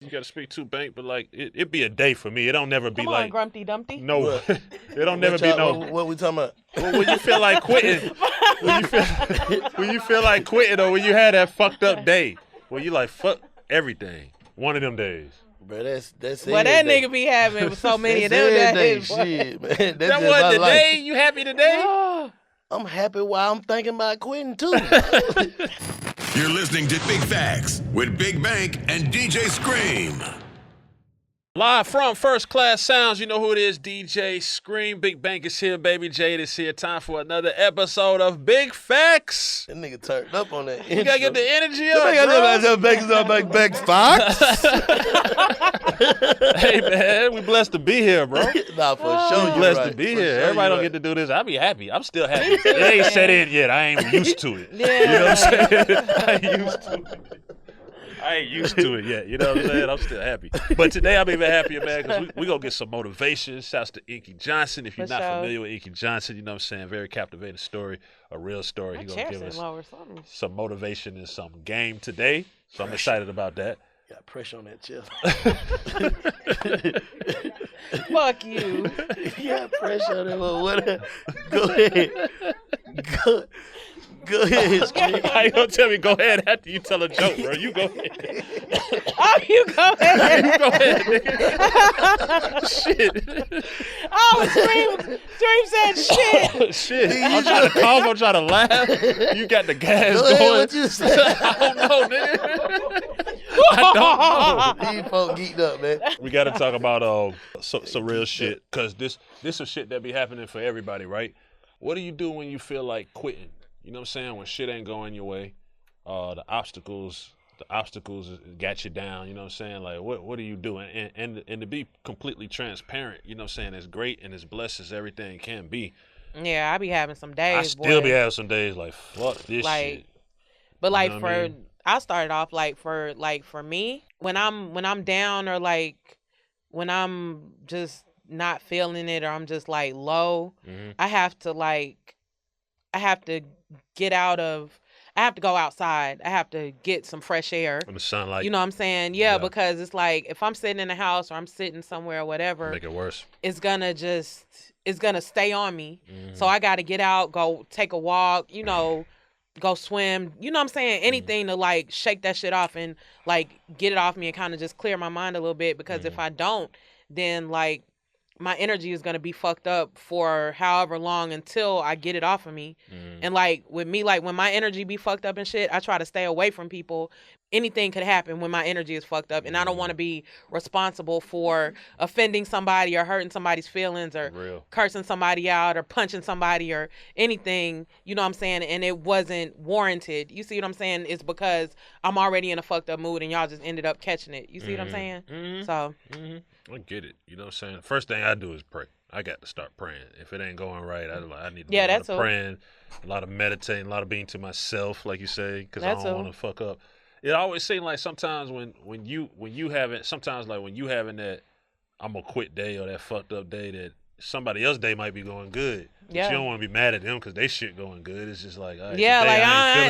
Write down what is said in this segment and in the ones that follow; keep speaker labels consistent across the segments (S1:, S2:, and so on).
S1: You got to speak to bank, but like it be a day for me. It don't never be
S2: Come
S1: like
S2: on, Grumpy Dumpty.
S1: no. It don't never be no.
S3: What we talking about?
S1: When you feel like quitting, when you feel like quitting, or when you had that fucked up day, where you like fuck everything. One of them days.
S3: Bro, that's
S2: Well, that nigga be having so many of them days.
S3: Shit, man.
S1: That was the day. You happy today?
S3: I'm happy while I'm thinking about quitting too.
S4: You're listening to Big Facts with Big Bank and DJ Scream.
S1: Live from First Class Sounds, you know who it is, DJ Scream. Big Bank is here, Baby Jade is here. Time for another episode of Big Facts.
S3: That nigga turned up on that.
S1: You gotta get the energy up,
S3: Big Facts.
S1: Hey, man, we blessed to be here, bro.
S3: Nah, for sure.
S1: We blessed to be here. Everybody don't get to do this. I be happy. I'm still happy. It ain't set in yet. I ain't used to it.
S2: Yeah.
S1: You know what I'm saying? I ain't used to it yet. You know what I'm saying? I'm still happy. But today I'm even happier, man, because we going to get some motivation. Shouts to Inky Johnson. If you're not familiar with Inky Johnson, you know what I'm saying? Very captivating story, a real story. He's going to give us some motivation and some game today. So I'm excited about that.
S3: Got pressure on that chest.
S2: Fuck you.
S3: Yeah, pressure on that. What? Go ahead. Go ahead, Scream.
S1: How you gonna tell me go ahead after you tell a joke, bro? You go ahead.
S2: Oh, you go ahead.
S1: You go ahead, nigga. Shit.
S2: Oh, Scream said shit.
S1: Shit. I'm trying to cough. I'm trying to laugh. You got the gas
S3: Go
S1: going.
S3: ahead, what you say?
S1: I don't know, nigga. I don't know.
S3: These folk geeked up, man.
S1: We got to talk about some real shit, because this is shit that be happening for everybody, right? What do you do when you feel like quitting? You know what I'm saying? When shit ain't going your way, the obstacles got you down. You know what I'm saying? Like, what do you do? And to be completely transparent, you know what I'm saying? As great and as blessed as everything can be.
S2: Yeah, I be having some days.
S1: I still be having some days like fuck this shit.
S2: But like
S1: you know what I mean?
S2: I started off for me when I'm down, or like when I'm just not feeling it, or I'm just like low.
S1: Mm-hmm.
S2: I have to get out of. I have to go outside. I have to get some fresh air.
S1: In the sunlight.
S2: You know what I'm saying? Yeah, because it's like if I'm sitting in the house or I'm sitting somewhere or whatever,
S1: make it worse.
S2: it's gonna stay on me. Mm-hmm. So I got to get out, go take a walk, go swim. You know what I'm saying? Anything to like shake that shit off and like get it off me and kind of just clear my mind a little bit, because if I don't, then like my energy is going to be fucked up for however long until I get it off of me. And like with me, like when my energy be fucked up and shit, I try to stay away from people. Anything could happen when my energy is fucked up, and I don't want to be responsible for offending somebody or hurting somebody's feelings or cursing somebody out or punching somebody or anything, you know what I'm saying? And it wasn't warranted. You see what I'm saying? It's because I'm already in a fucked up mood and y'all just ended up catching it. You see what I'm saying? So
S1: I get it. You know what I'm saying? First thing I do is pray. I got to start praying. If it ain't going right, I need to do a lot of praying, a lot of meditating, a lot of being to myself, like you say, because I don't want to fuck up. It always seems like sometimes when you having that I'm gonna quit day or that fucked up day, that somebody else's day might be going good. Yeah. But you don't want to be mad at them because they shit going good. It's just like, right,
S2: yeah,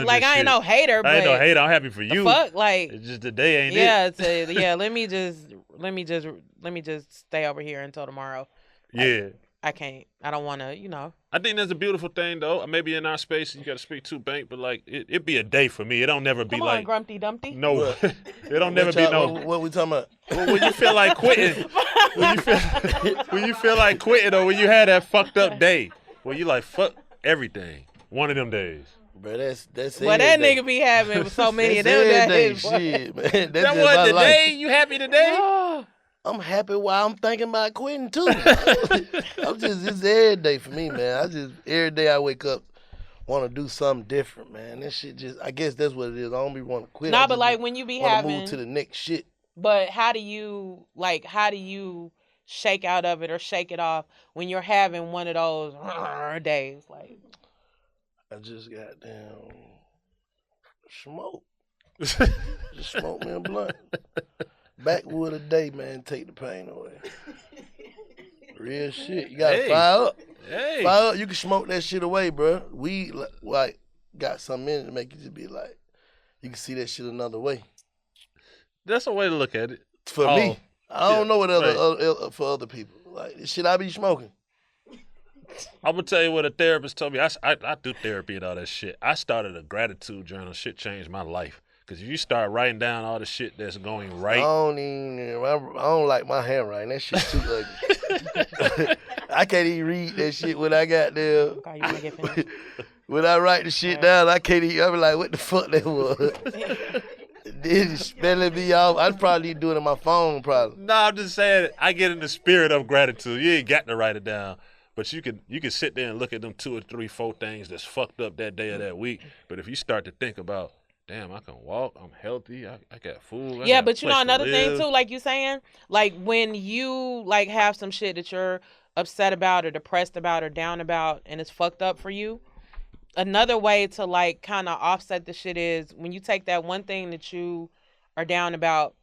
S2: like I ain't no hater.
S1: I ain't no hater. I'm happy for you.
S2: Fuck, like
S1: it's just the day ain't it.
S2: Yeah, let me just stay over here until tomorrow.
S1: Yeah.
S2: I can't. I don't want to,
S1: I think that's a beautiful thing, though. Maybe in our space, you got to speak to bank, but like it be a day for me. It don't never be
S2: Come
S1: like
S2: on, Grumpy Dumpty.
S1: No, it don't never be no.
S3: What we talking about?
S1: When you feel like quitting, when you feel like quitting, or when you had that fucked up day, where you like fuck everything. One of them days.
S3: Bro, that's
S2: well, that nigga be having so many of them days.
S3: Shit, man.
S1: That was the day. You happy today?
S3: I'm happy while I'm thinking about quitting too. It's every day for me, man. Every day I wake up, want to do something different, man. That shit I guess that's what it is. I don't be want to quit.
S2: Nah, but like when you be having,
S3: move to the next shit.
S2: But how do you shake out of it or shake it off when you're having one of those days? Like,
S3: I just got down smoke. Just smoke me a blunt. Backwood a day, man, take the pain away. Real shit. You gotta fire up.
S1: Hey.
S3: Fire up. You can smoke that shit away, bro. We like got something in it to make you just be like, you can see that shit another way.
S1: That's a way to look at it.
S3: For me. I don't know what other for other people. Like, this shit I be smoking.
S1: I'm gonna tell you what a therapist told me. I do therapy and all that shit. I started a gratitude journal. Shit changed my life. Cause if you start writing down all the shit that's going right,
S3: I don't like my handwriting. That shit too ugly. I can't even read that shit when I got there. When I write the shit down, I can't even. I be like, what the fuck that was? Then spelling me off. I'd probably do it on my phone, probably.
S1: No, I'm just saying I get in the spirit of gratitude. You ain't got to write it down. But you can sit there and look at them 2 or 3, 4 things that's fucked up that day or that week. But if you start to think about, damn, I can walk, I'm healthy, I got food.
S2: Yeah, but you know another thing too, like you saying, like when you like have some shit that you're upset about or depressed about or down about and it's fucked up for you, another way to like kind of offset the shit is when you take that one thing that you are down about,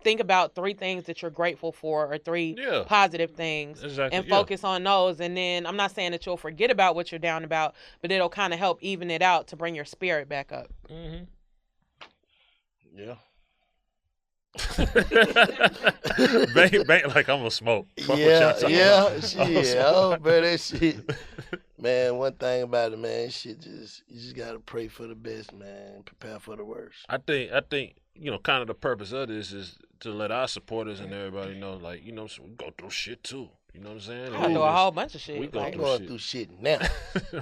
S2: think about 3 things that you're grateful for or 3 positive things and focus on those. And then I'm not saying that you'll forget about what you're down about, but it'll kind of help even it out to bring your spirit back up.
S3: Mm-hmm. Yeah.
S1: Bang, like I'm gonna smoke.
S3: Yeah, shit. Oh, bro, that shit. Man, one thing about it, man, you just gotta pray for the best, man. Prepare for the worst.
S1: I think, you know, kind of the purpose of this is to let our supporters and everybody know, like, you know, so we go through shit too. You know what I'm saying?
S2: I do a whole bunch of shit.
S1: We
S3: going through shit now.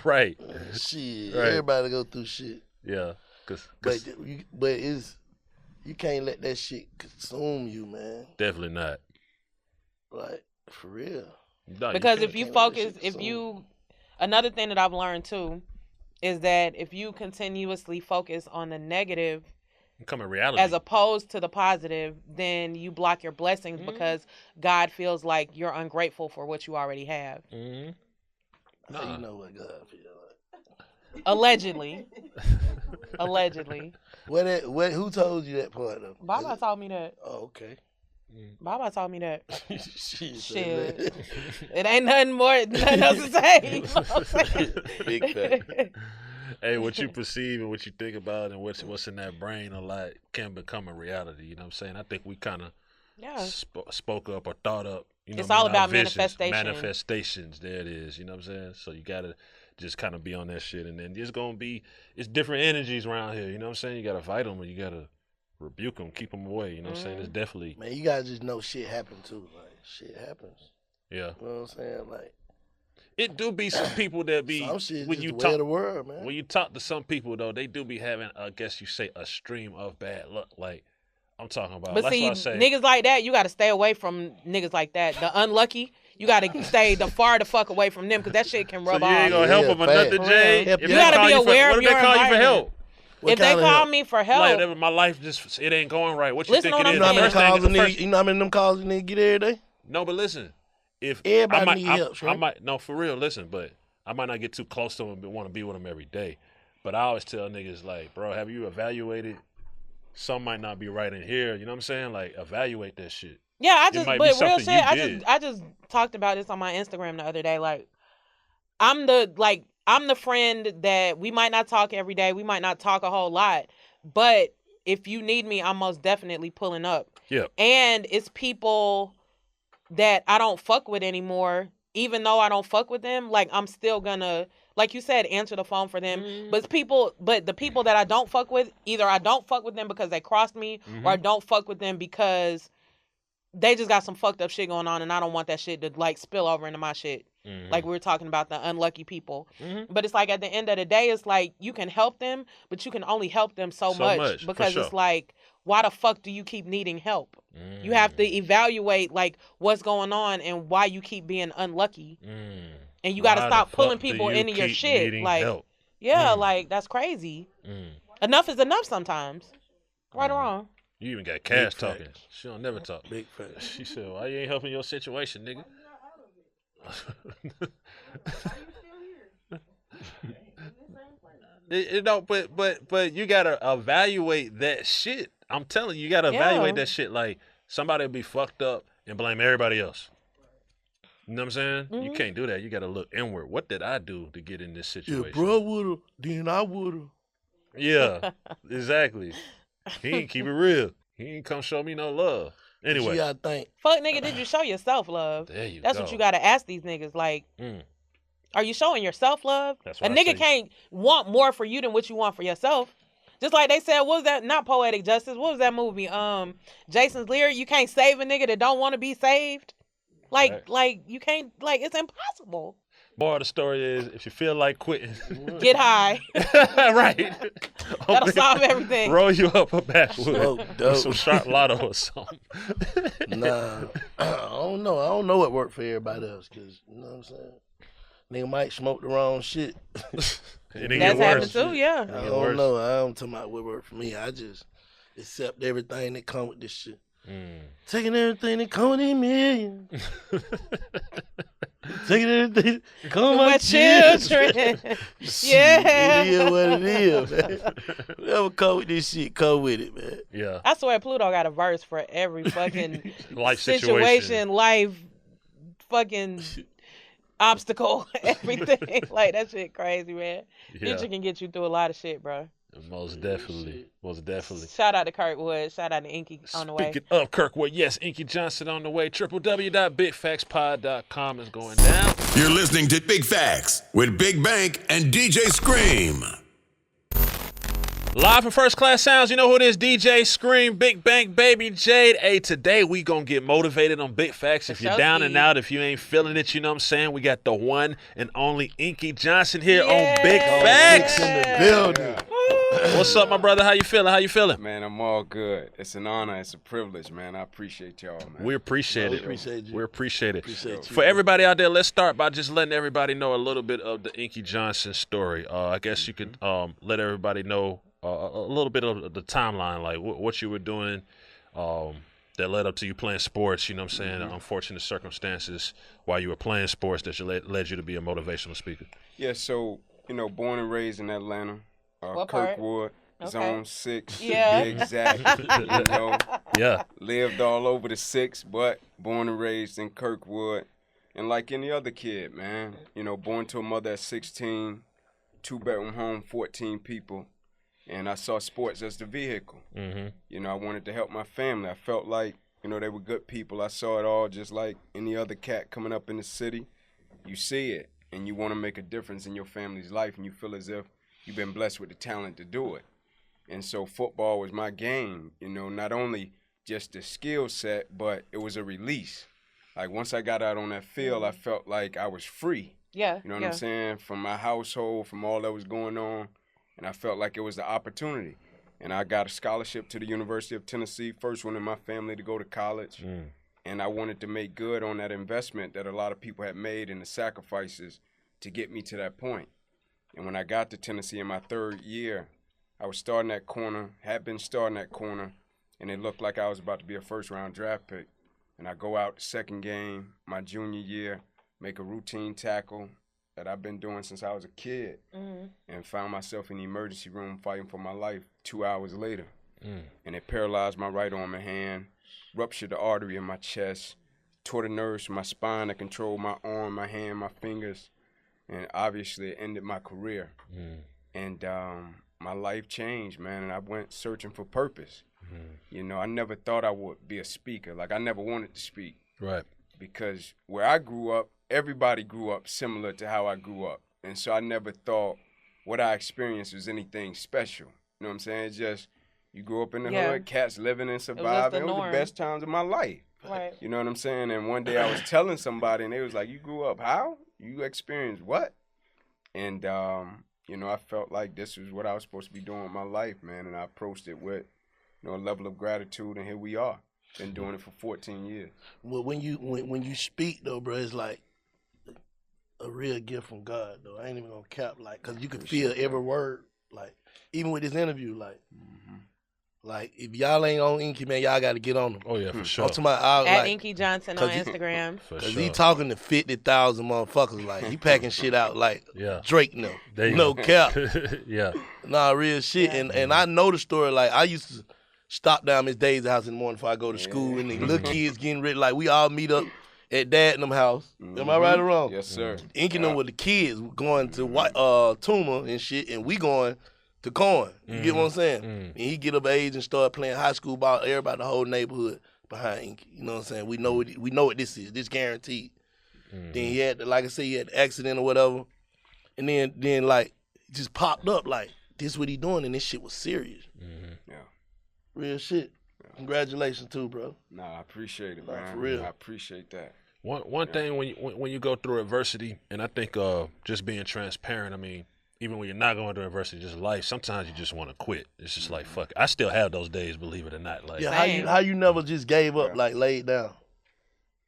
S1: Right.
S3: Shit.
S1: Right.
S3: Everybody go through shit.
S1: Yeah.
S3: But you can't let that shit consume you, man.
S1: Definitely not.
S3: Like, for real.
S1: No,
S2: because if you focus, another thing that I've learned too is that if you continuously focus on the negative,
S1: become a reality,
S2: as opposed to the positive, then you block your blessings because God feels like you're ungrateful for what you already have.
S3: Mm-hmm. How you know what God feels like?
S2: Allegedly.
S3: Who told you that part though?
S2: Baba told me that.
S3: Oh, okay.
S2: Baba told me that.
S3: Shit.
S2: It ain't nothing else to say.
S3: Big fact.
S1: Hey, what you perceive and what you think about and what's in that brain a lot can become a reality. You know what I'm saying? I think we kind of spoke up or thought up. You know,
S2: it's all about
S1: manifestations. There it is. You know what I'm saying? So you got to just kind of be on that shit. And then it's different energies around here. You know what I'm saying? You got to fight them or you got to rebuke them, keep them away. You know what I'm saying? It's definitely.
S3: Man, you got to just know shit happen too. Like, shit happens.
S1: Yeah.
S3: You know what I'm saying? Like.
S1: It do be some people that be
S3: some shit
S1: when
S3: just
S1: you
S3: the
S1: talk
S3: way of the world, man.
S1: When you talk to some people though, they do be having, I guess you say, a stream of bad luck. Like I'm talking about.
S2: But
S1: that's
S2: see,
S1: what I say.
S2: niggas like that, you got to stay away from niggas like that. The unlucky, you got to stay the fuck away from them because that shit can rub off.
S1: So you ain't gonna help them or nothing, Jay.
S2: You got to be aware of your environment. What if they call you for help? If they call me for help,
S1: like my life just it ain't going right. What you think it is?
S3: You know how many of them calls a nigga get every day?
S1: No, but listen, if
S3: everybody need help,
S1: I might no for real. Listen, but I might not get too close to them and want to be with them every day. But I always tell niggas like, bro, have you evaluated? Some might not be right in here. You know what I'm saying? Like, evaluate that shit.
S2: Yeah, but real shit. I just talked about this on my Instagram the other day. Like, I'm the friend that we might not talk every day. We might not talk a whole lot, but if you need me, I'm most definitely pulling up.
S1: Yeah. And
S2: it's people that I don't fuck with anymore. Even though I don't fuck with them, like I'm still gonna, like you said, answer the phone for them. But the people that I don't fuck with, either I don't fuck with them because they crossed me, or I don't fuck with them because they just got some fucked up shit going on, and I don't want that shit to like spill over into my shit. Like we were talking about the unlucky people. But it's like at the end of the day, it's like you can help them, but you can only help them so much because it's like, why the fuck do you keep needing help? You have to evaluate like what's going on and why you keep being unlucky. And you got to stop pulling people into your shit. Like, help? Like that's crazy. Enough is enough sometimes. Right or wrong.
S1: You even got Cash talking. She don't never talk.
S3: Big fact.
S1: She said, why you ain't helping your situation, nigga? But you gotta evaluate that shit. I'm telling you, you gotta evaluate that shit. Like somebody will be fucked up and blame everybody else. You know what I'm saying? You can't do that. You gotta look inward. What did I do to get in this situation?
S3: If bro would've, then I would've.
S1: Yeah, exactly. He ain't keep it real. He ain't come show me no love. Anyway.
S3: I think.
S2: Fuck, nigga, did you show yourself love?
S1: There you
S2: That's
S1: go.
S2: what you got to ask these niggas. Like, are you showing yourself love? A nigga can't want more for you than what you want for yourself. Just like they said, what was that? Not Poetic Justice. What was that movie? Jason's Lyric. You can't save a nigga that don't want to be saved. Like you can't. Like, it's impossible.
S1: Moral of the story is, if you feel like quitting,
S2: get high.
S1: Right.
S2: That'll solve everything.
S1: Roll you up a backwood with some sharp lotto or something.
S3: Nah, I don't know. I don't know what worked for everybody else, because, you know what I'm saying? Nigga might smoke the wrong shit.
S2: That's happened too, yeah.
S3: I don't know. I don't talk about what worked for me. I just accept everything that come with this shit. Taking everything that come with these millions. Taking everything that come with my children.
S2: Yeah.
S3: It is what it is, man. Whatever come with this shit, come with it, man.
S1: Yeah.
S2: I swear Pluto got a verse for every fucking
S1: life
S2: situation, life fucking obstacle, everything. Like, that shit crazy, man.
S1: Yeah.
S2: Future can get you through a lot of shit, bro.
S1: Most definitely.
S2: Shout out to Kirkwood. Shout out to Inky on the way.
S1: Speaking of Kirkwood, yes, Inky Johnson on the way. www.bigfactspod.com is going down.
S4: You're listening to Big Facts with Big Bank and DJ Scream.
S1: Live from First Class Sounds, you know who it is, DJ Scream, Big Bank, Baby Jade. Hey, today we gonna get motivated on Big Facts. If you're down and out, if you ain't feeling it, you know what I'm saying? We got the one and only Inky Johnson here on Big Facts.
S3: In the building.
S1: What's up, my brother? How you feeling?
S5: Man, I'm all good. It's an honor. It's a privilege, man. I appreciate y'all, man.
S1: We appreciate it.
S3: We appreciate you.
S1: For everybody out there, let's start by just letting everybody know a little bit of the Inky Johnson story. I guess you could let everybody know a little bit of the timeline, like what you were doing that led up to you playing sports, you know what I'm saying, unfortunate circumstances while you were playing sports that led you to be a motivational speaker.
S5: Yeah, so, born and raised in Atlanta, Kirkwood, Zone 6,
S2: yeah.
S5: to be exact,
S1: Yeah.
S5: Lived all over the 6, but born and raised in Kirkwood. And like any other kid, man, born to a mother at 16, 2-bedroom home, 14 people. And I saw sports as the vehicle. Mm-hmm. I wanted to help my family. I felt like, they were good people. I saw it all just like any other cat coming up in the city. You see it, and you want to make a difference in your family's life, and you feel as if you've been blessed with the talent to do it. And so football was my game, not only just the skill set, but it was a release. Like, once I got out on that field, I felt like I was free.
S2: Yeah.
S5: You know what I'm saying? From my household, from all that was going on. And I felt like it was the opportunity. And I got a scholarship to the University of Tennessee, first one in my family to go to college. And I wanted to make good on that investment that a lot of people had made and the sacrifices to get me to that point. And when I got to Tennessee in my 3rd year, I was starting that corner, had been starting that corner, and it looked like I was about to be a first-round draft pick. And I go out the 2nd game, my junior year, make a routine tackle that I've been doing since I was a kid, and found myself in the emergency room fighting for my life 2 hours later. And it paralyzed my right arm and hand, ruptured the artery in my chest, tore the nerves from my spine that controlled my arm, my hand, my fingers, and obviously it ended my career. And my life changed, man, and I went searching for purpose. I never thought I would be a speaker. Like, I never wanted to speak.
S1: Right.
S5: Because where I grew up, everybody grew up similar to how I grew up. And so I never thought what I experienced was anything special. You know what I'm saying? It's just, you grew up in the hood, cats living and surviving. It was the best times of my life.
S2: Right.
S5: You know what I'm saying? And one day I was telling somebody, and they was like, you grew up how? You experienced what? And, I felt like this was what I was supposed to be doing with my life, man. And I approached it with, a level of gratitude, and here we are. Been doing it for 14 years.
S3: Well, when you speak, though, bro, it's like a real gift from God, though. I ain't even gonna cap, like, cause you can feel every word, like, even with this interview, like, like if y'all ain't on Inky, man, y'all got to get on them.
S1: Oh yeah, for sure.
S2: At Inky Johnson on Instagram.
S3: Cause he talking to 50,000 motherfuckers, like he packing shit out like Drake, no cap.
S1: Yeah.
S3: Nah, real shit. And I know the story. Like, I used to stop down Miss Daisy house in the morning before I go to school, and the little kids getting ready. Like, we all meet up at Dad and them house. Am I right or wrong?
S5: Yes, sir.
S3: Inky them with the kids going to Tuma and shit, and we going to Corn. You get what I'm saying? And he get up age and start playing high school ball. Everybody, the whole neighborhood behind Inky. You know what I'm saying? We know what this is. This guaranteed. Mm-hmm. Then he had, like I said, he had an accident or whatever. And then like, just popped up like, this what he doing, and this shit was serious. Mm-hmm. Yeah. Real shit. Yeah. Congratulations too, bro.
S5: Nah, I appreciate it, man.
S3: For real.
S5: I appreciate that.
S1: One thing when you go through adversity, and I think just being transparent, I mean, even when you're not going through adversity, just life, sometimes you just want to quit. It's just like, fuck it. I still have those days, believe it or not. Like,
S3: yeah, how you never just gave up, like laid down?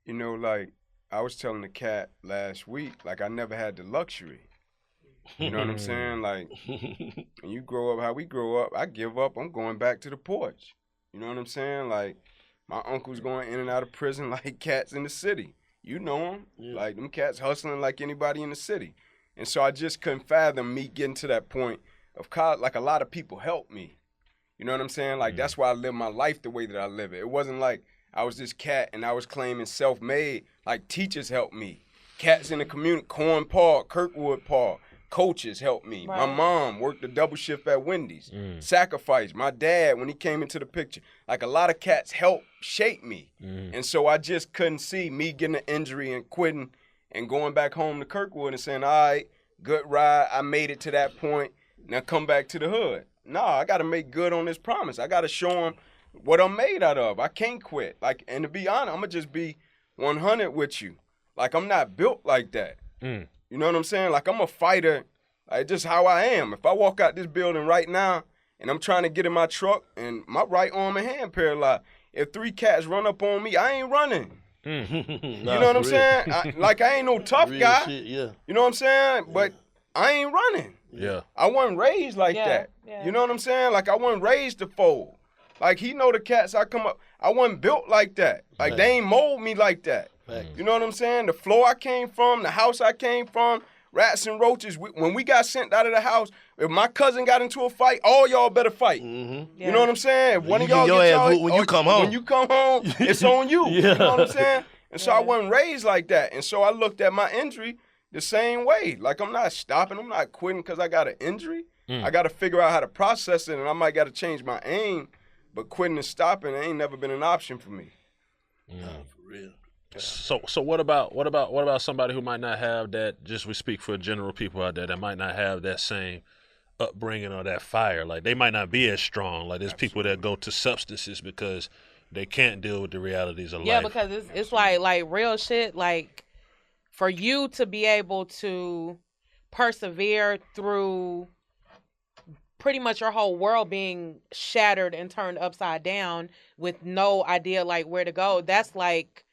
S5: You know, like I was telling the cat last week, like I never had the luxury. You know what I'm saying? Like, when you grow up how we grow up, I give up, I'm going back to the porch. You know what I'm saying? Like, my uncle's going in and out of prison like cats in the city. You know them. Yeah. Like, them cats hustling like anybody in the city. And so I just couldn't fathom me getting to that point of college. Like, a lot of people helped me. You know what I'm saying? Like, that's why I live my life the way that I live it. It wasn't like I was this cat and I was claiming self-made. Like, teachers helped me. Cats in the community, Corn Park, Kirkwood Park. Coaches helped me. Right. My mom worked a double shift at Wendy's. Sacrificed. My dad, when he came into the picture, like a lot of cats helped shape me. And so I just couldn't see me getting an injury and quitting and going back home to Kirkwood and saying, all right, good ride. I made it to that point. Now come back to the hood. Nah, I got to make good on this promise. I got to show them what I'm made out of. I can't quit. Like, and to be honest, I'm going to just be 100 with you. Like, I'm not built like that. You know what I'm saying? Like, I'm a fighter, like, just how I am. If I walk out this building right now and I'm trying to get in my truck and my right arm and hand paralyzed, if 3 cats run up on me, I ain't running. You know what I'm saying? I ain't no tough guy.
S3: Shit, yeah.
S5: You know what I'm saying? But I ain't running.
S1: Yeah.
S5: I wasn't raised like that. Yeah. You know what I'm saying? Like, I wasn't raised to fold. Like, he know the cats I come up. I wasn't built like that. Like, they ain't mold me like that. You know what I'm saying? The floor I came from, the house I came from, rats and roaches. When we got sent out of the house, if my cousin got into a fight, all y'all better fight. You know what I'm saying? If one of y'all get y'all,
S3: when you come home,
S5: it's on you. You know what I'm saying? And so I wasn't raised like that. And so I looked at my injury the same way. Like, I'm not stopping. I'm not quitting because I got an injury. I got to figure out how to process it, and I might got to change my aim. But quitting and stopping ain't never been an option for me.
S3: For real.
S1: So what about somebody who might not have that? Just we speak for general people out there that might not have that same upbringing or that fire. Like, they might not be as strong. Like, there's people that go to substances because they can't deal with the realities of life.
S2: Yeah, because it's like real shit. Like, for you to be able to persevere through pretty much your whole world being shattered and turned upside down with no idea like where to go, that's like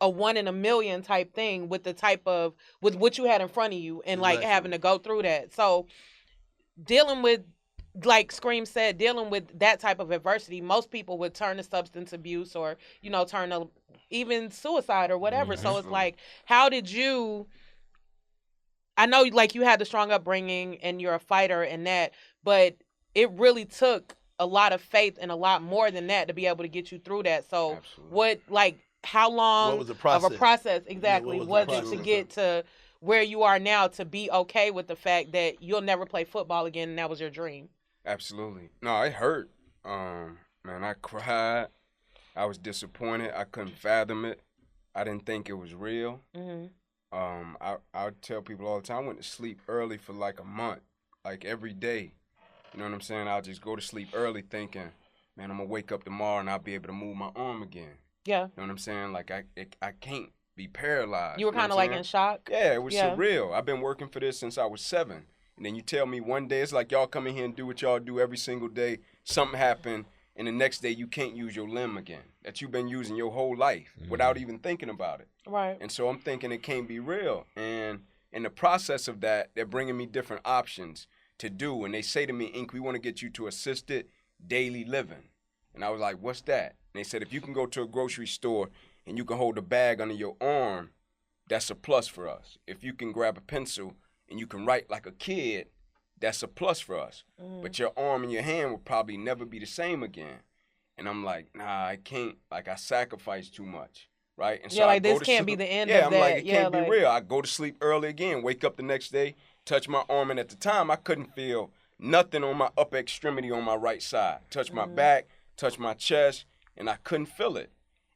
S2: a 1 in a million type thing with what you had in front of you and like having to go through that. So dealing with, like Scream said, dealing with that type of adversity, most people would turn to substance abuse or, you know, turn to even suicide or whatever. So it's like, how did you, I know like you had the strong upbringing and you're a fighter and that, but it really took a lot of faith and a lot more than that to be able to get you through that. So how long of a process exactly was it to get to where you are now, to be okay with the fact that you'll never play football again and that was your dream?
S5: Absolutely. No, it hurt. Man, I cried. I was disappointed. I couldn't fathom it. I didn't think it was real. I would tell people all the time, I went to sleep early for like a month, like every day. You know what I'm saying? I'll just go to sleep early thinking, man, I'm going to wake up tomorrow and I'll be able to move my arm again. Yeah. You know what I'm saying? Like, I can't be paralyzed.
S2: You were kind of like in shock?
S5: Yeah, it was surreal. I've been working for this since I was 7. And then you tell me one day, it's like y'all come in here and do what y'all do every single day. Something happened, and the next day you can't use your limb again that you've been using your whole life without even thinking about it. Right. And so I'm thinking it can't be real. And in the process of that, they're bringing me different options to do. And they say to me, Ink, we want to get you to assisted daily living. And I was like, what's that? And they said, if you can go to a grocery store and you can hold a bag under your arm, that's a plus for us. If you can grab a pencil and you can write like a kid, that's a plus for us. But your arm and your hand will probably never be the same again. And I'm like, nah, I can't. Like, I sacrificed too much, right? And
S2: so like, this can't be the end of that.
S5: Yeah, I'm like, it can't be real. I go to sleep early again, wake up the next day, touch my arm, and at the time, I couldn't feel nothing on my upper extremity on my right side. Touch my back, touch my chest, and I couldn't feel it.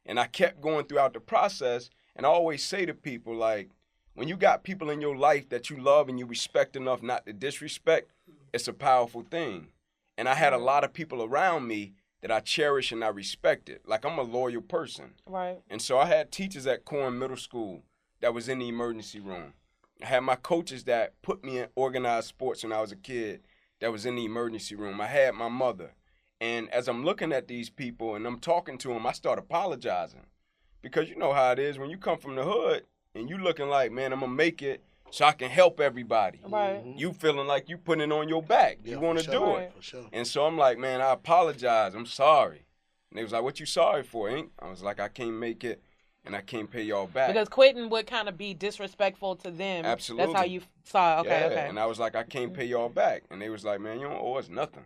S5: And I kept going throughout the process, and I always say to people, like, when you got people in your life that you love and you respect enough not to disrespect, it's a powerful thing. And I had a lot of people around me that I cherish and I respected. Like, I'm a loyal person.
S2: Right.
S5: And so I had teachers at Corn Middle School that was in the emergency room. I had my coaches that put me in organized sports when I was a kid that was in the emergency room. I had my mother. And as I'm looking at these people and I'm talking to them, I start apologizing. Because you know how it is when you come from the hood and you looking like, man, I'm going to make it so I can help everybody.
S2: Right.
S5: You feeling like you putting it on your back. You want to do it.
S3: For sure.
S5: And so I'm like, man, I apologize. I'm sorry. And they was like, what you sorry for, Ink? I was like, I can't make it and I can't pay y'all back.
S2: Because quitting would kind of be disrespectful to them.
S5: Absolutely.
S2: That's how you saw it. Okay.
S5: And I was like, I can't pay y'all back. And they was like, man, you don't owe us nothing.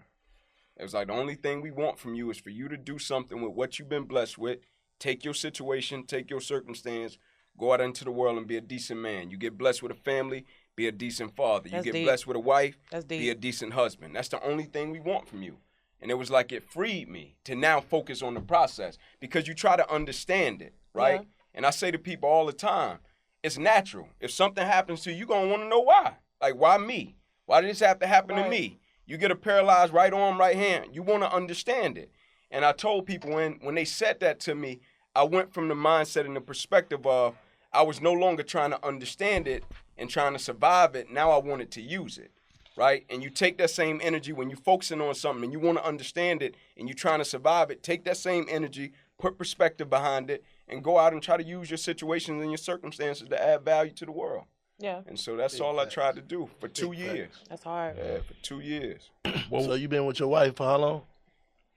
S5: It was like, the only thing we want from you is for you to do something with what you've been blessed with. Take your situation, take your circumstance, go out into the world and be a decent man. You get blessed with a family, be a decent father. You get blessed with a wife, be a decent husband. That's the only thing we want from you. And it was like it freed me to now focus on the process because you try to understand it, right? Yeah. And I say to people all the time, it's natural. If something happens to you, you're going to want to know why. Like, why me? Why did this have to happen to me? You get a paralyzed right arm, right hand. You want to understand it. And I told people when they said that to me, I went from the mindset and the perspective of I was no longer trying to understand it and trying to survive it. Now I wanted to use it, right? And you take that same energy when you're focusing on something and you want to understand it and you're trying to survive it, take that same energy, put perspective behind it, and go out and try to use your situations and your circumstances to add value to the world.
S2: Yeah.
S5: And so that's all I tried to do for 2 years.
S2: That's hard.
S5: Yeah, for 2 years.
S3: So you been with your wife for how long?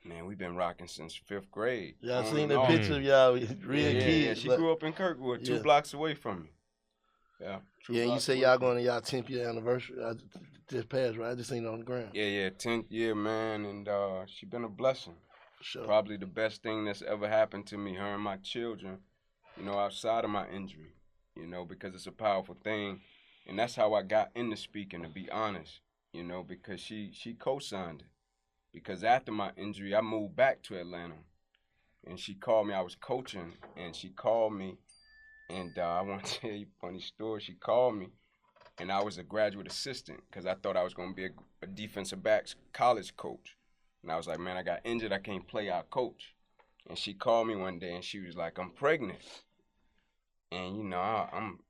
S5: Man, we've been rocking since 5th grade.
S3: Y'all seen the picture of y'all real kids.
S5: Yeah, she grew up in Kirkwood, 2 blocks away from me. Yeah.
S3: Yeah, and you say y'all going to y'all 10th year anniversary. I just passed, right? I just seen it on the ground.
S5: Yeah, 10th year, man, and she been a blessing.
S3: For sure.
S5: Probably the best thing that's ever happened to me, her and my children, you know, outside of my injury, you know, because it's a powerful thing. And that's how I got into speaking, to be honest, you know, because she co-signed it. Because after my injury, I moved back to Atlanta. And she called me. I was coaching, and she called me. And I want to tell you a funny story. She called me, and I was a graduate assistant because I thought I was going to be a defensive backs college coach. And I was like, man, I got injured. I can't play our coach. And she called me one day, and she was like, I'm pregnant. And, you know,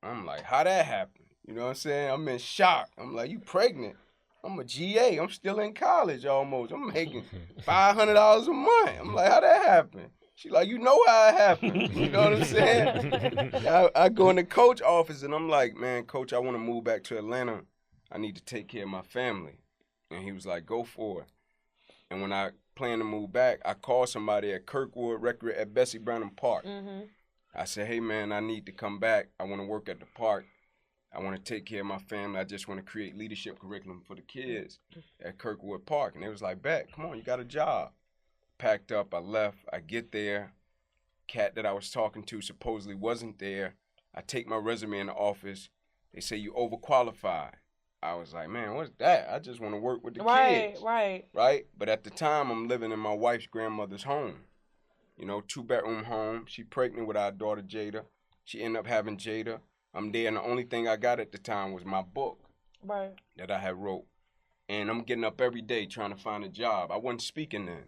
S5: I'm like, how that happened? You know what I'm saying? I'm in shock. I'm like, you pregnant? I'm a GA. I'm still in college almost. I'm making $500 a month. I'm like, how that happen? She like, you know how it happened. You know what I'm saying? I go in the coach office, and I'm like, man, coach, I want to move back to Atlanta. I need to take care of my family. And he was like, go for it. And when I plan to move back, I called somebody at Kirkwood Recreation at Bessie Branham Park. Mm-hmm. I said, hey, man, I need to come back. I want to work at the park. I want to take care of my family. I just want to create leadership curriculum for the kids at Kirkwood Park. And they was like, bet, come on, you got a job. Packed up, I left. I get there. Cat that I was talking to supposedly wasn't there. I take my resume in the office. They say you overqualified. I was like, man, what's that? I just want to work with the kids. Right? But at the time, I'm living in my wife's grandmother's home. You know, 2-bedroom home. She pregnant with our daughter, Jada. She ended up having Jada. I'm there, and the only thing I got at the time was my book that I had wrote. And I'm getting up every day trying to find a job. I wasn't speaking then.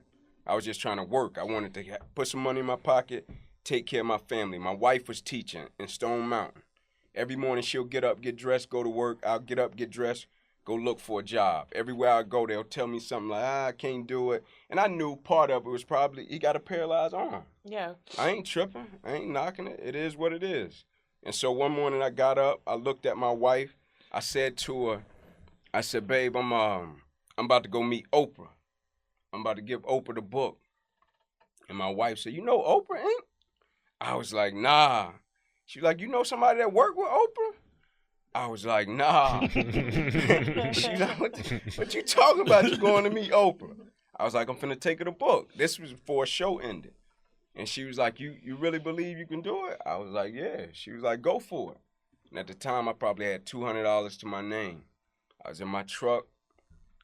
S5: I was just trying to work. I wanted to put some money in my pocket, take care of my family. My wife was teaching in Stone Mountain. Every morning she'll get up, get dressed, go to work. I'll get up, get dressed, go look for a job. Everywhere I go, they'll tell me something like, I can't do it. And I knew part of it was probably he got a paralyzed arm. Yeah. I ain't tripping. I ain't knocking it. It is what it is. And so one morning I got up, I looked at my wife. I said to her, I said, babe, I'm about to go meet Oprah. I'm about to give Oprah the book. And my wife said, you know Oprah, ain't? I was like, nah. She was like, you know somebody that worked with Oprah? I was like, nah. She's like, what you talking about? You going to meet Oprah? I was like, I'm finna take her the book. This was before a show ended. And she was like, you really believe you can do it? I was like, yeah. She was like, go for it. And at the time, I probably had $200 to my name. I was in my truck.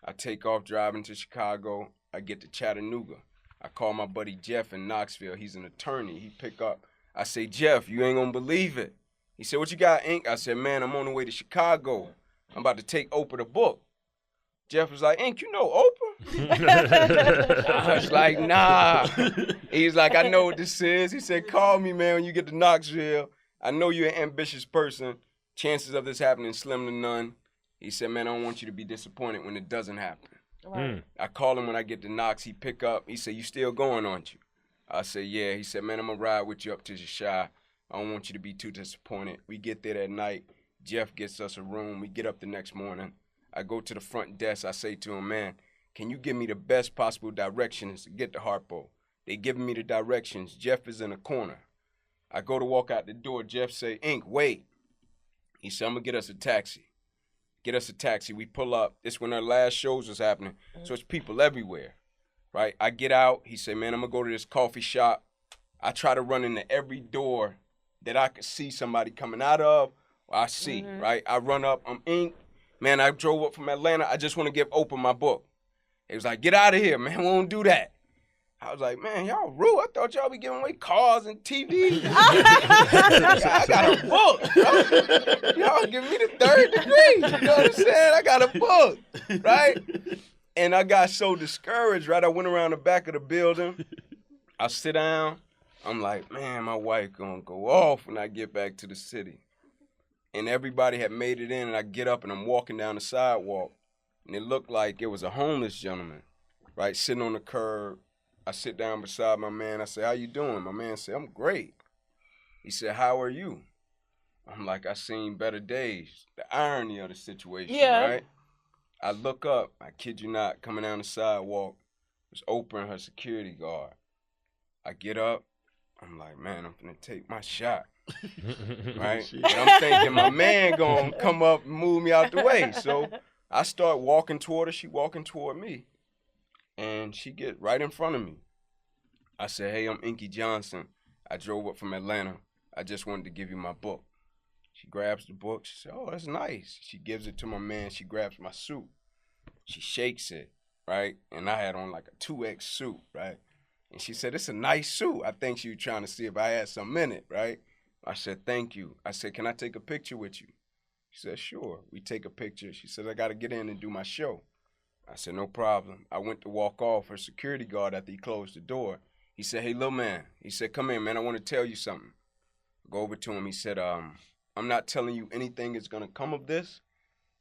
S5: I take off driving to Chicago. I get to Chattanooga. I call my buddy Jeff in Knoxville. He's an attorney. He pick up. I say, Jeff, you ain't gonna believe it. He said, what you got, Ink? I said, man, I'm on the way to Chicago. I'm about to take Oprah the book. Jeff was like, Ink, you know Oprah? I was like, nah. He's like, I know what this is. He said, call me, man, when you get to Knoxville. I know you're an ambitious person. Chances of this happening slim to none. He said, man, I don't want you to be disappointed when it doesn't happen. Right. I call him when I get to Knox. He pick up. He said, you still going, aren't you? I said, yeah. He said, man, I'm going to ride with you up to the Shy. I don't want you to be too disappointed. We get there that night. Jeff gets us a room. We get up the next morning. I go to the front desk. I say to him, man, can you give me the best possible directions to get to Harpo? They giving me the directions. Jeff is in a corner. I go to walk out the door. Jeff say, Ink, wait. He said, I'm going to get us a taxi. Get us a taxi. We pull up. This when our last shows was happening. So it's people everywhere, right? I get out. He say, man, I'm going to go to this coffee shop. I try to run into every door that I could see somebody coming out of or I see, right? I run up. I'm Ink. Man, I drove up from Atlanta. I just want to give Oprah my book. He was like, get out of here, man. We won't do that. I was like, man, y'all rude. I thought y'all be giving away cars and TV. I got a book, bro. Y'all giving me the 3rd degree. You know what I'm saying? I got a book, right? And I got so discouraged, right? I went around the back of the building. I sit down. I'm like, man, my wife gonna go off when I get back to the city. And everybody had made it in, and I get up and I'm walking down the sidewalk. And it looked like it was a homeless gentleman, right, sitting on the curb. I sit down beside my man. I say, how you doing? My man said, I'm great. He said, how are you? I'm like, I seen better days. The irony of the situation, right? I look up. I kid you not, coming down the sidewalk was Oprah and her security guard. I get up. I'm like, man, I'm gonna take my shot, right? And I'm thinking my man gonna come up and move me out the way. So I start walking toward her. She walking toward me. And she get right in front of me. I said, hey, I'm Inky Johnson. I drove up from Atlanta. I just wanted to give you my book. She grabs the book. She said, oh, that's nice. She gives it to my man. She grabs my suit. She shakes it, right? And I had on like a 2X suit, right? And she said, it's a nice suit. I think she was trying to see if I had some in it, right? I said, thank you. I said, can I take a picture with you? She said, sure. We take a picture. She said, I got to get in and do my show. I said, no problem. I went to walk off. Her security guard, after he closed the door, he said, hey, little man. He said, come here, man. I want to tell you something. Go over to him. He said, I'm not telling you anything is going to come of this.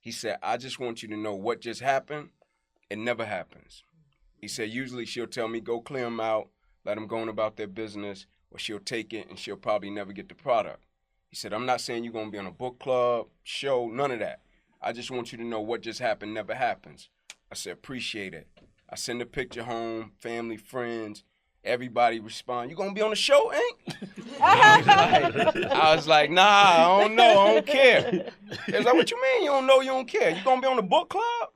S5: He said, I just want you to know what just happened. It never happens. He said, usually she'll tell me, go clear them out, let them go on about their business, or she'll take it and she'll probably never get the product. He said, I'm not saying you're going to be on a book club, show, none of that. I just want you to know what just happened never happens. I said, appreciate it. I send a picture home, family, friends, everybody respond, you gonna be on the show, Ink? I was like, nah, I don't know, I don't care. They was like, what you mean you don't know, you don't care? You gonna be on the book club?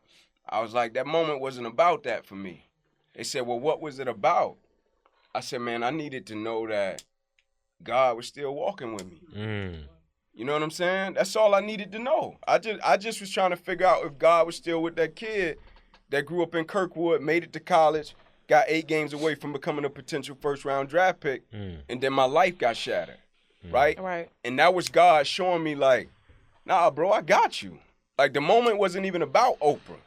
S5: I was like, that moment wasn't about that for me. They said, well, what was it about? I said, man, I needed to know that God was still walking with me. You know what I'm saying? That's all I needed to know. I just was trying to figure out if God was still with that kid that grew up in Kirkwood, made it to college, got 8 games away from becoming a potential first-round draft pick, and then my life got shattered, right? And that was God showing me, like, nah, bro, I got you. Like, the moment wasn't even about Oprah.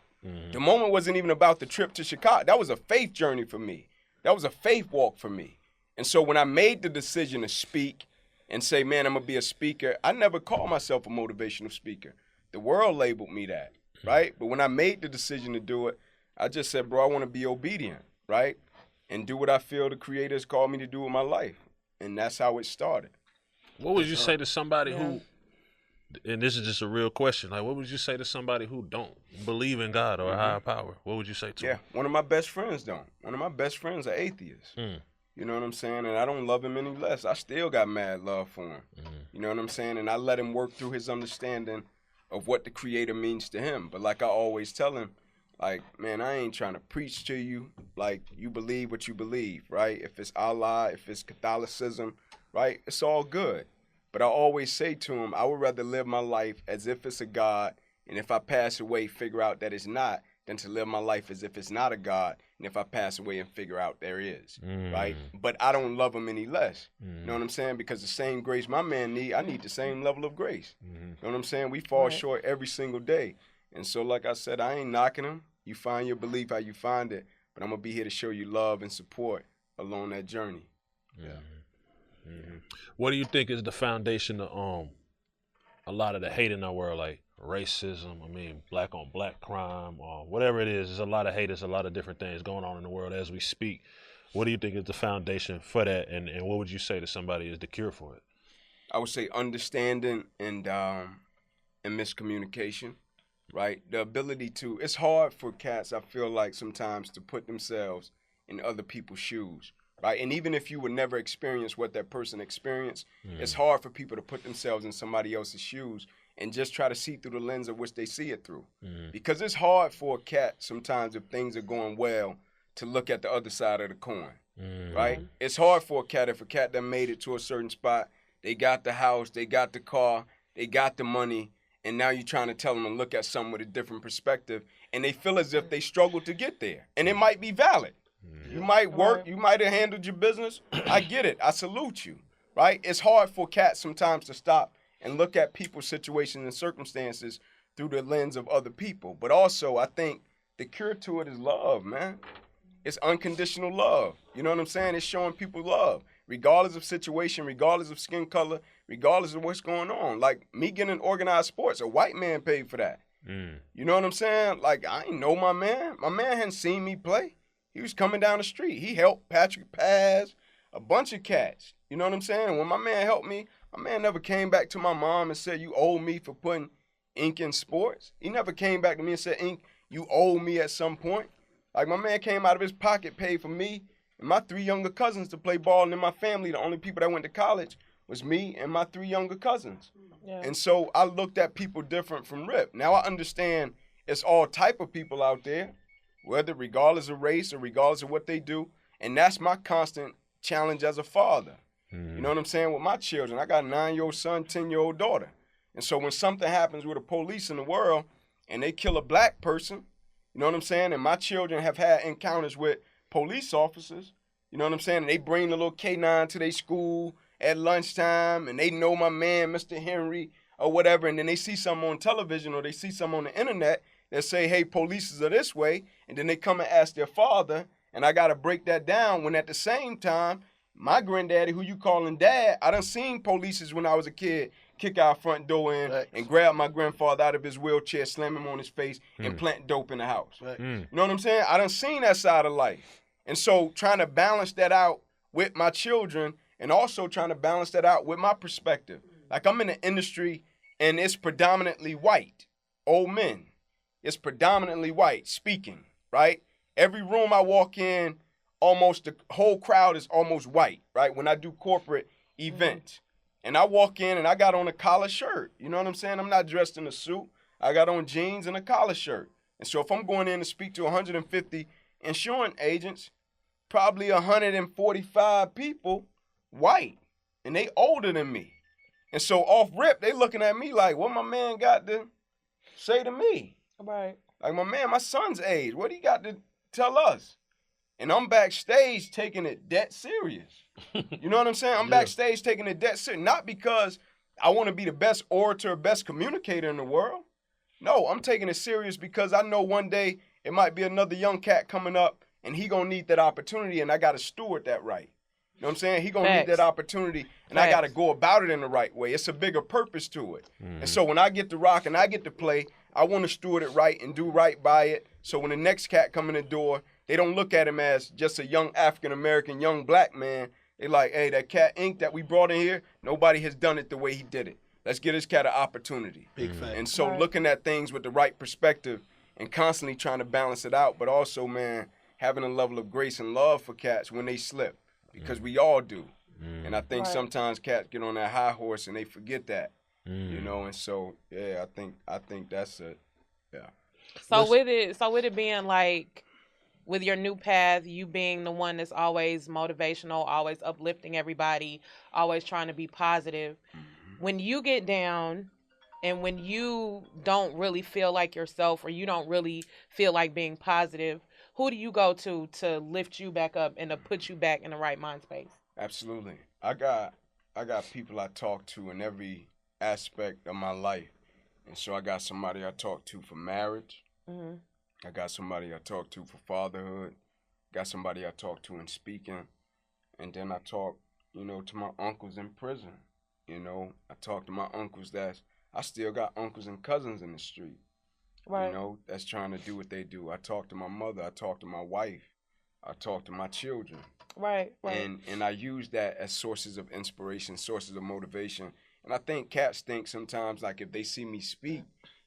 S5: The moment wasn't even about the trip to Chicago. That was a faith journey for me. That was a faith walk for me. And so when I made the decision to speak and say, man, I'm going to be a speaker, I never called myself a motivational speaker. The world labeled me that. Right? But when I made the decision to do it, I just said, bro, I want to be obedient, right? And do what I feel the Creator has called me to do with my life. And that's how it started.
S1: What would you say to somebody who, and this is just a real question, like what would you say to somebody who don't believe in God or a higher power? What would you say to them?
S5: Yeah, one of my best friends don't. One of my best friends are atheists. You know what I'm saying? And I don't love him any less. I still got mad love for him. You know what I'm saying? And I let him work through his understanding of what the Creator means to him. But like I always tell him, like, man, I ain't trying to preach to you. Like, you believe what you believe, right? If it's Allah, if it's Catholicism, right? It's all good. But I always say to him, I would rather live my life as if it's a God, and if I pass away, figure out that it's not, than to live my life as if it's not a God, and if I pass away and figure out there is, right? But I don't love them any less. You know what I'm saying? Because the same grace my man need, I need the same level of grace. You know what I'm saying? We fall short every single day. And so, like I said, I ain't knocking them. You find your belief how you find it, but I'm going to be here to show you love and support along that journey.
S1: What do you think is the foundation of a lot of the hate in our world, like racism, I mean, black on black crime, or whatever it is? There's a lot of hate, there's a lot of different things going on in the world as we speak. What do you think is the foundation for that, and what would you say to somebody is the cure for it?
S5: I would say understanding and miscommunication, right? The ability to, it's hard for cats, I feel like, sometimes to put themselves in other people's shoes, right? And even if you would never experience what that person experienced, it's hard for people to put themselves in somebody else's shoes and just try to see through the lens of which they see it through. Because it's hard for a cat sometimes, if things are going well, to look at the other side of the coin, right? It's hard for a cat if a cat that made it to a certain spot, they got the house, they got the car, they got the money, and now you're trying to tell them to look at something with a different perspective, and they feel as if they struggled to get there. And it might be valid. You might work, you might have handled your business. I get it. I salute you, right? It's hard for cats sometimes to stop and look at people's situations and circumstances through the lens of other people. But also, I think the cure to it is love, man. It's unconditional love. You know what I'm saying? It's showing people love, regardless of situation, regardless of skin color, regardless of what's going on. Like me getting in organized sports, a white man paid for that. You know what I'm saying? Like, I ain't know my man. My man hadn't seen me play. He was coming down the street. He helped Patrick Paz, a bunch of cats. You know what I'm saying? When my man helped me, my man never came back to my mom and said, you owe me for putting Ink in sports. He never came back to me and said, Ink, you owe me at some point. Like, my man came out of his pocket, paid for me and my 3 younger cousins to play ball. And in my family, the only people that went to college was me and my 3 younger cousins. And so I looked at people different from Rip. Now I understand it's all type of people out there, whether regardless of race or regardless of what they do. And that's my constant challenge as a father. You know what I'm saying? With my children, I got a 9-year-old son, 10-year-old daughter. And so when something happens with the police in the world and they kill a black person, you know what I'm saying? And my children have had encounters with police officers, you know what I'm saying? And they bring the little K9 to their school at lunchtime and they know my man, Mr. Henry, or whatever. And then they see something on television or they see something on the internet that say, hey, police are this way. And then they come and ask their father. And I got to break that down when at the same time, my granddaddy, who you calling dad, I done seen polices when I was a kid kick our front door in and grab my grandfather out of his wheelchair, slam him on his face, and plant dope in the house. You know what I'm saying? I done seen that side of life. And so trying to balance that out with my children and also trying to balance that out with my perspective. Like, I'm in an industry and it's predominantly white, old men. It's predominantly white speaking, right? Every room I walk in, almost the whole crowd is almost white, right? When I do corporate events. And I walk in and I got on a collar shirt. You know what I'm saying? I'm not dressed in a suit. I got on jeans and a collar shirt. And so if I'm going in to speak to 150 insurance agents, probably 145 people white. And they older than me. And so off rip, they looking at me like, what my man got to say to me?
S2: Right.
S5: Like, my man, my son's age. What he got to tell us? And I'm backstage taking it dead serious. You know what I'm saying? I'm backstage taking it dead serious. Not because I want to be the best orator, best communicator in the world. No, I'm taking it serious because I know one day it might be another young cat coming up and he going to need that opportunity and I got to steward that right. You know what I'm saying? He going to need that opportunity and I got to go about it in the right way. It's a bigger purpose to it. And so when I get to rock and I get to play, I want to steward it right and do right by it. So when the next cat come in the door, they don't look at him as just a young African-American, young black man. They like, hey, that cat Ink that we brought in here, nobody has done it the way he did it. Let's get this cat an opportunity.
S3: Big fact.
S5: And so looking at things with the right perspective and constantly trying to balance it out, but also, man, having a level of grace and love for cats when they slip, because we all do. And I think sometimes cats get on that high horse and they forget that, you know. And so, yeah, I think that's it. Yeah.
S2: So with it being like, with your new path, you being the one that's always motivational, always uplifting everybody, always trying to be positive. When you get down and when you don't really feel like yourself or you don't really feel like being positive, who do you go to lift you back up and to put you back in the right mind space?
S5: Absolutely. I got people I talk to in every aspect of my life. And so I got somebody I talk to for marriage. Mm-hmm. I got somebody I talk to for fatherhood. Got somebody I talk to in speaking. And then I talk, to my uncles in prison. I talk to my uncles I still got uncles and cousins in the street. Right. That's trying to do what they do. I talk to my mother. I talk to my wife. I talk to my children.
S2: Right.
S5: And I use that as sources of inspiration, sources of motivation. And I think cats think sometimes, like, if they see me speak,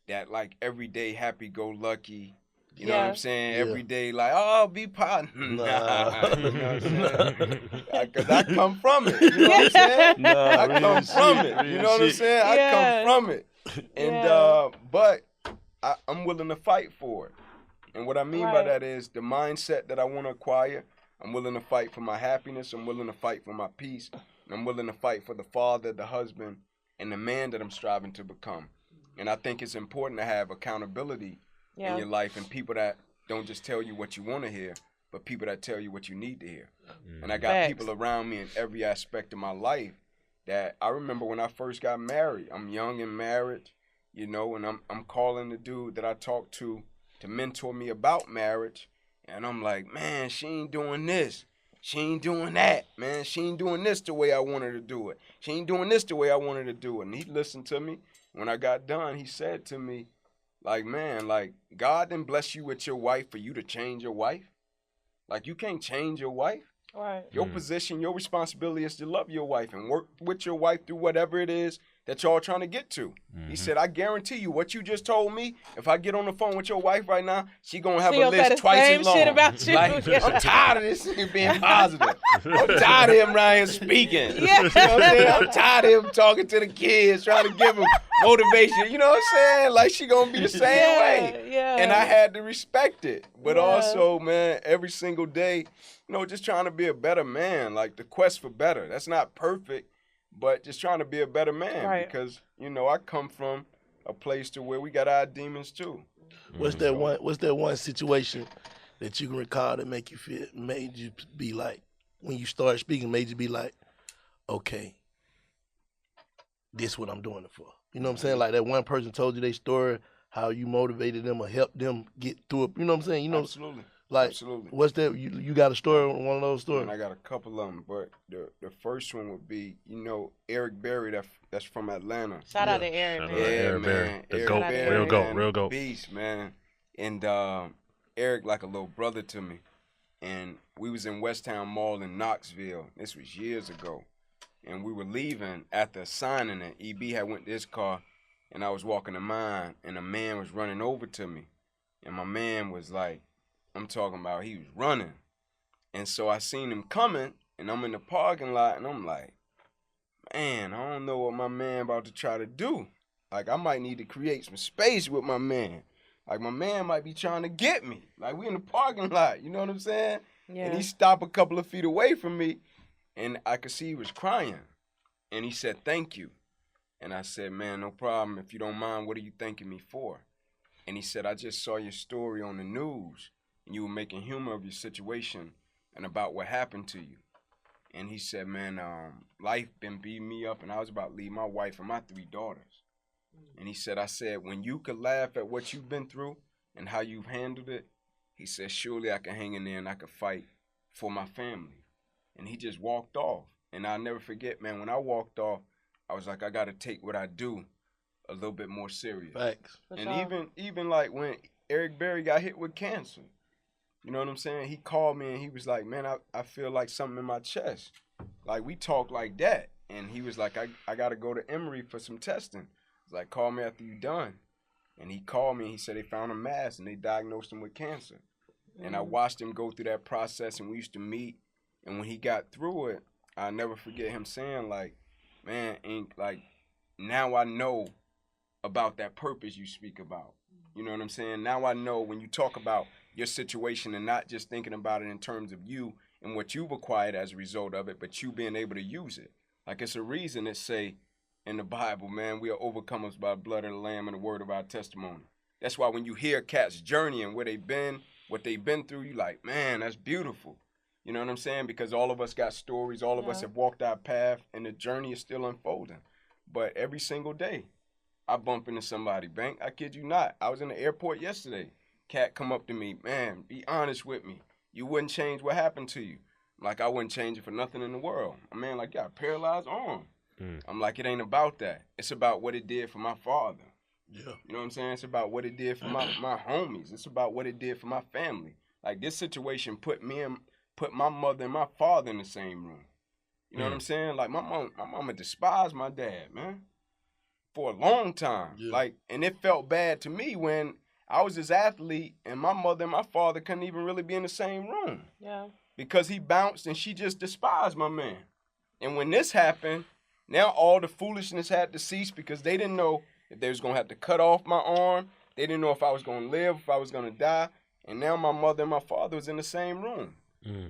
S5: that, like, everyday happy-go-lucky, you know what I'm saying? Yeah. Every day, like, oh, be positive. Nah. You know what I'm saying? Because I come from it. You know what I'm saying? I come from it. You know what I'm saying? I come from it. And, but I'm willing to fight for it. And what I mean by that is the mindset that I want to acquire. I'm willing to fight for my happiness. I'm willing to fight for my peace. And I'm willing to fight for the father, the husband, and the man that I'm striving to become. And I think it's important to have accountability in your life and people that don't just tell you what you want to hear, but people that tell you what you need to hear. And I got people around me in every aspect of my life that I remember when I first got married. I'm young and married, and I'm calling the dude that I talked to mentor me about marriage. And I'm like, man, she ain't doing this. She ain't doing that, man. She ain't doing this the way I want her to do it. She ain't doing this the way I want her to do it. And he listened to me. When I got done, he said to me, like, man, like, God didn't bless you with your wife for you to change your wife. Like, you can't change your wife.
S2: Right.
S5: Your position, your responsibility is to love your wife and work with your wife through whatever it is that y'all trying to get to. He said, I guarantee you what you just told me, if I get on the phone with your wife right now, she going to have a list twice as long.
S2: Shit about you.
S5: Like, I'm tired of this nigga being positive. I'm tired of him around here speaking. You know what I'm saying? I'm tired of him talking to the kids, trying to give them motivation. You know what I'm saying? Like, she going to be the same way.
S2: Yeah.
S5: And I had to respect it. But also, man, every single day, just trying to be a better man, like the quest for better. That's not perfect, but just trying to be a better man because, I come from a place to where we got our demons too.
S3: What's that one situation that you can recall that made you be like, when you started speaking, made you be like, okay, this is what I'm doing it for. You know what I'm saying? Like that one person told you their story, how you motivated them or helped them get through it. You know what I'm saying?
S5: Absolutely.
S3: Like,
S5: absolutely.
S3: What's that? You got a story on one of those stories?
S5: And I got a couple of them, but the first one would be, Eric Berry, that's from Atlanta.
S2: Shout out to Eric, man.
S5: Eric Berry.
S1: The GOAT, real GOAT.
S5: Beast, man. And Eric like a little brother to me. And we was in Westtown Mall in Knoxville. This was years ago. And we were leaving after signing it. EB had went to his car, and I was walking to mine, and a man was running over to me. And my man was like, I'm talking about he was running. And so I seen him coming, and I'm in the parking lot, and I'm like, man, I don't know what my man about to try to do. Like, I might need to create some space with my man. Like, my man might be trying to get me. Like, we in the parking lot, you know what I'm saying? Yeah. And he stopped a couple of feet away from me, and I could see he was crying. And he said, thank you. And I said, man, no problem. If you don't mind, what are you thanking me for? And he said, I just saw your story on the news. And you were making humor of your situation and about what happened to you. And he said, man, life been beating me up, and I was about to leave my wife and my 3 daughters. And he said, I said, when you could laugh at what you've been through and how you've handled it, he said, surely I can hang in there and I could fight for my family. And he just walked off. And I'll never forget, man, when I walked off, I was like, I got to take what I do a little bit more serious.
S3: Facts.
S5: And even like when Eric Berry got hit with cancer, you know what I'm saying? He called me and he was like, man, I feel like something in my chest. Like, we talk like that. And he was like, I got to go to Emory for some testing. I was like, call me after you done. And he called me and he said they found a mass and they diagnosed him with cancer. And I watched him go through that process, and we used to meet. And when he got through it, I'll never forget him saying, like, man, Ink, like, now I know about that purpose you speak about. You know what I'm saying? Now I know when you talk about your situation and not just thinking about it in terms of you and what you've acquired as a result of it, but you being able to use it. Like, it's a reason that say in the Bible, man, we are overcomers by the blood of the Lamb and the word of our testimony. That's why when you hear cats' journey and where they've been what they've been through, you like, man, that's beautiful. You know what I'm saying? Because all of us got stories, all of us have walked our path, and the journey is still unfolding. But every single day, I bump into somebody. Bank, I kid you not. I was in the airport yesterday. Cat come up to me, man, be honest with me. You wouldn't change what happened to you. Like, I wouldn't change it for nothing in the world. A man, like, got a paralyzed arm. I'm like, it ain't about that. It's about what it did for my father. Yeah. You know what I'm saying? It's about what it did for my homies. It's about what it did for my family. Like, this situation put my mother and my father in the same room. You know what I'm saying? Like, my mama despised my dad, man, for a long time. Yeah. Like, and it felt bad to me when I was his athlete and my mother and my father couldn't even really be in the same room. Yeah. Because he bounced and she just despised my man. And when this happened, now all the foolishness had to cease because they didn't know if they was going to have to cut off my arm. They didn't know if I was going to live, if I was going to die. And now my mother and my father was in the same room.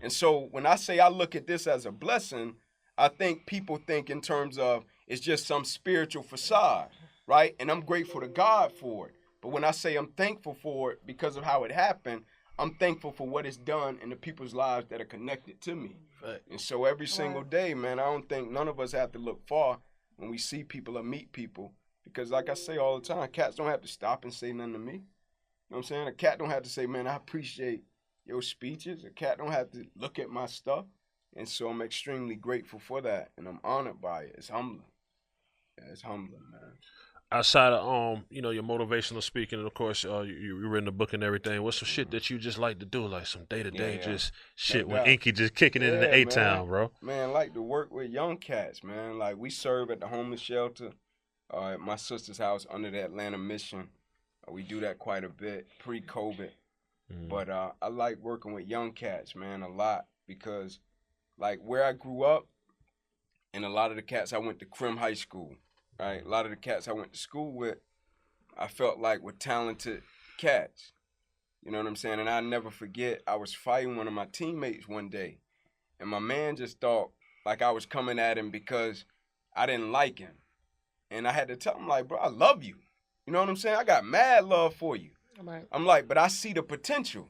S5: And so when I say I look at this as a blessing, I think people think in terms of it's just some spiritual facade, right? And I'm grateful to God for it. But when I say I'm thankful for it because of how it happened, I'm thankful for what it's done in the people's lives that are connected to me. Right. And so every single day, man, I don't think none of us have to look far when we see people or meet people. Because like I say all the time, cats don't have to stop and say nothing to me. You know what I'm saying? A cat don't have to say, man, I appreciate your speeches. A cat don't have to look at my stuff. And so I'm extremely grateful for that. And I'm honored by it. It's humbling. Yeah, it's humbling, man.
S1: Outside of your motivational speaking, and of course, you written a book and everything. What's some shit that you just like to do, like some day to day just shit when Inky just kicking it in the A-Town, bro?
S5: Man, like to work with young cats, man. Like we serve at the homeless shelter, at my sister's house under the Atlanta Mission. We do that quite a bit pre-COVID, but I like working with young cats, man, a lot because, like where I grew up, and a lot of the cats I went to Crim High School. Right, a lot of the cats I went to school with, I felt like were talented cats. You know what I'm saying? And I never forget, I was fighting one of my teammates one day, and my man just thought like I was coming at him because I didn't like him. And I had to tell him, like, bro, I love you. You know what I'm saying? I got mad love for you. Right. I'm like, but I see the potential.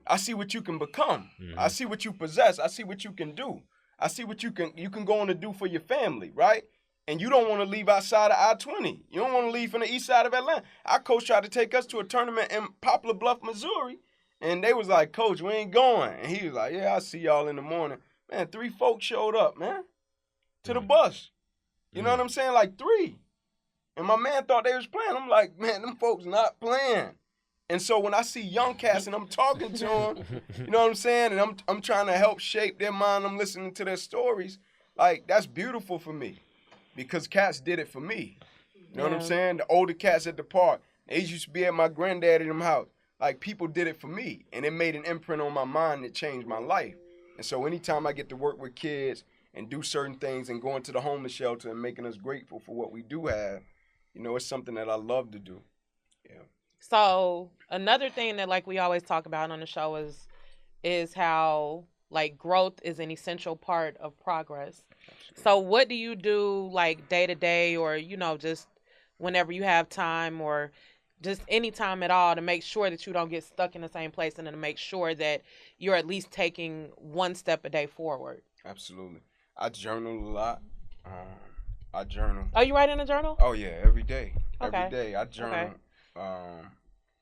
S5: I see what you can become. I see what you possess. I see what you can do. I see what you can go on to do for your family, right? And you don't want to leave outside of I-20. You don't want to leave from the east side of Atlanta. Our coach tried to take us to a tournament in Poplar Bluff, Missouri. And they was like, Coach, we ain't going. And he was like, yeah, I'll see y'all in the morning. Man, 3 folks showed up, man, to the bus. You know what I'm saying? Like 3. And my man thought they was playing. I'm like, man, them folks not playing. And so when I see young cats and I'm talking to them, you know what I'm saying? And I'm trying to help shape their mind. I'm listening to their stories. Like, that's beautiful for me. Because cats did it for me. You know what I'm saying? The older cats at the park, they used to be at my granddaddy and them house. Like, people did it for me. And it made an imprint on my mind that changed my life. And so anytime I get to work with kids and do certain things and going to the homeless shelter and making us grateful for what we do have, you know, it's something that I love to do. Yeah.
S2: So another thing that, like, we always talk about on the show is how, like, growth is an essential part of progress. So what do you do, like, day to day or, you know, just whenever you have time or just any time at all to make sure that you don't get stuck in the same place and to make sure that you're at least taking one step a day forward?
S5: Absolutely. I journal a lot. I journal.
S2: Oh, you write in a journal?
S5: Oh, yeah, every day.
S2: Okay.
S5: Every day I journal. Okay.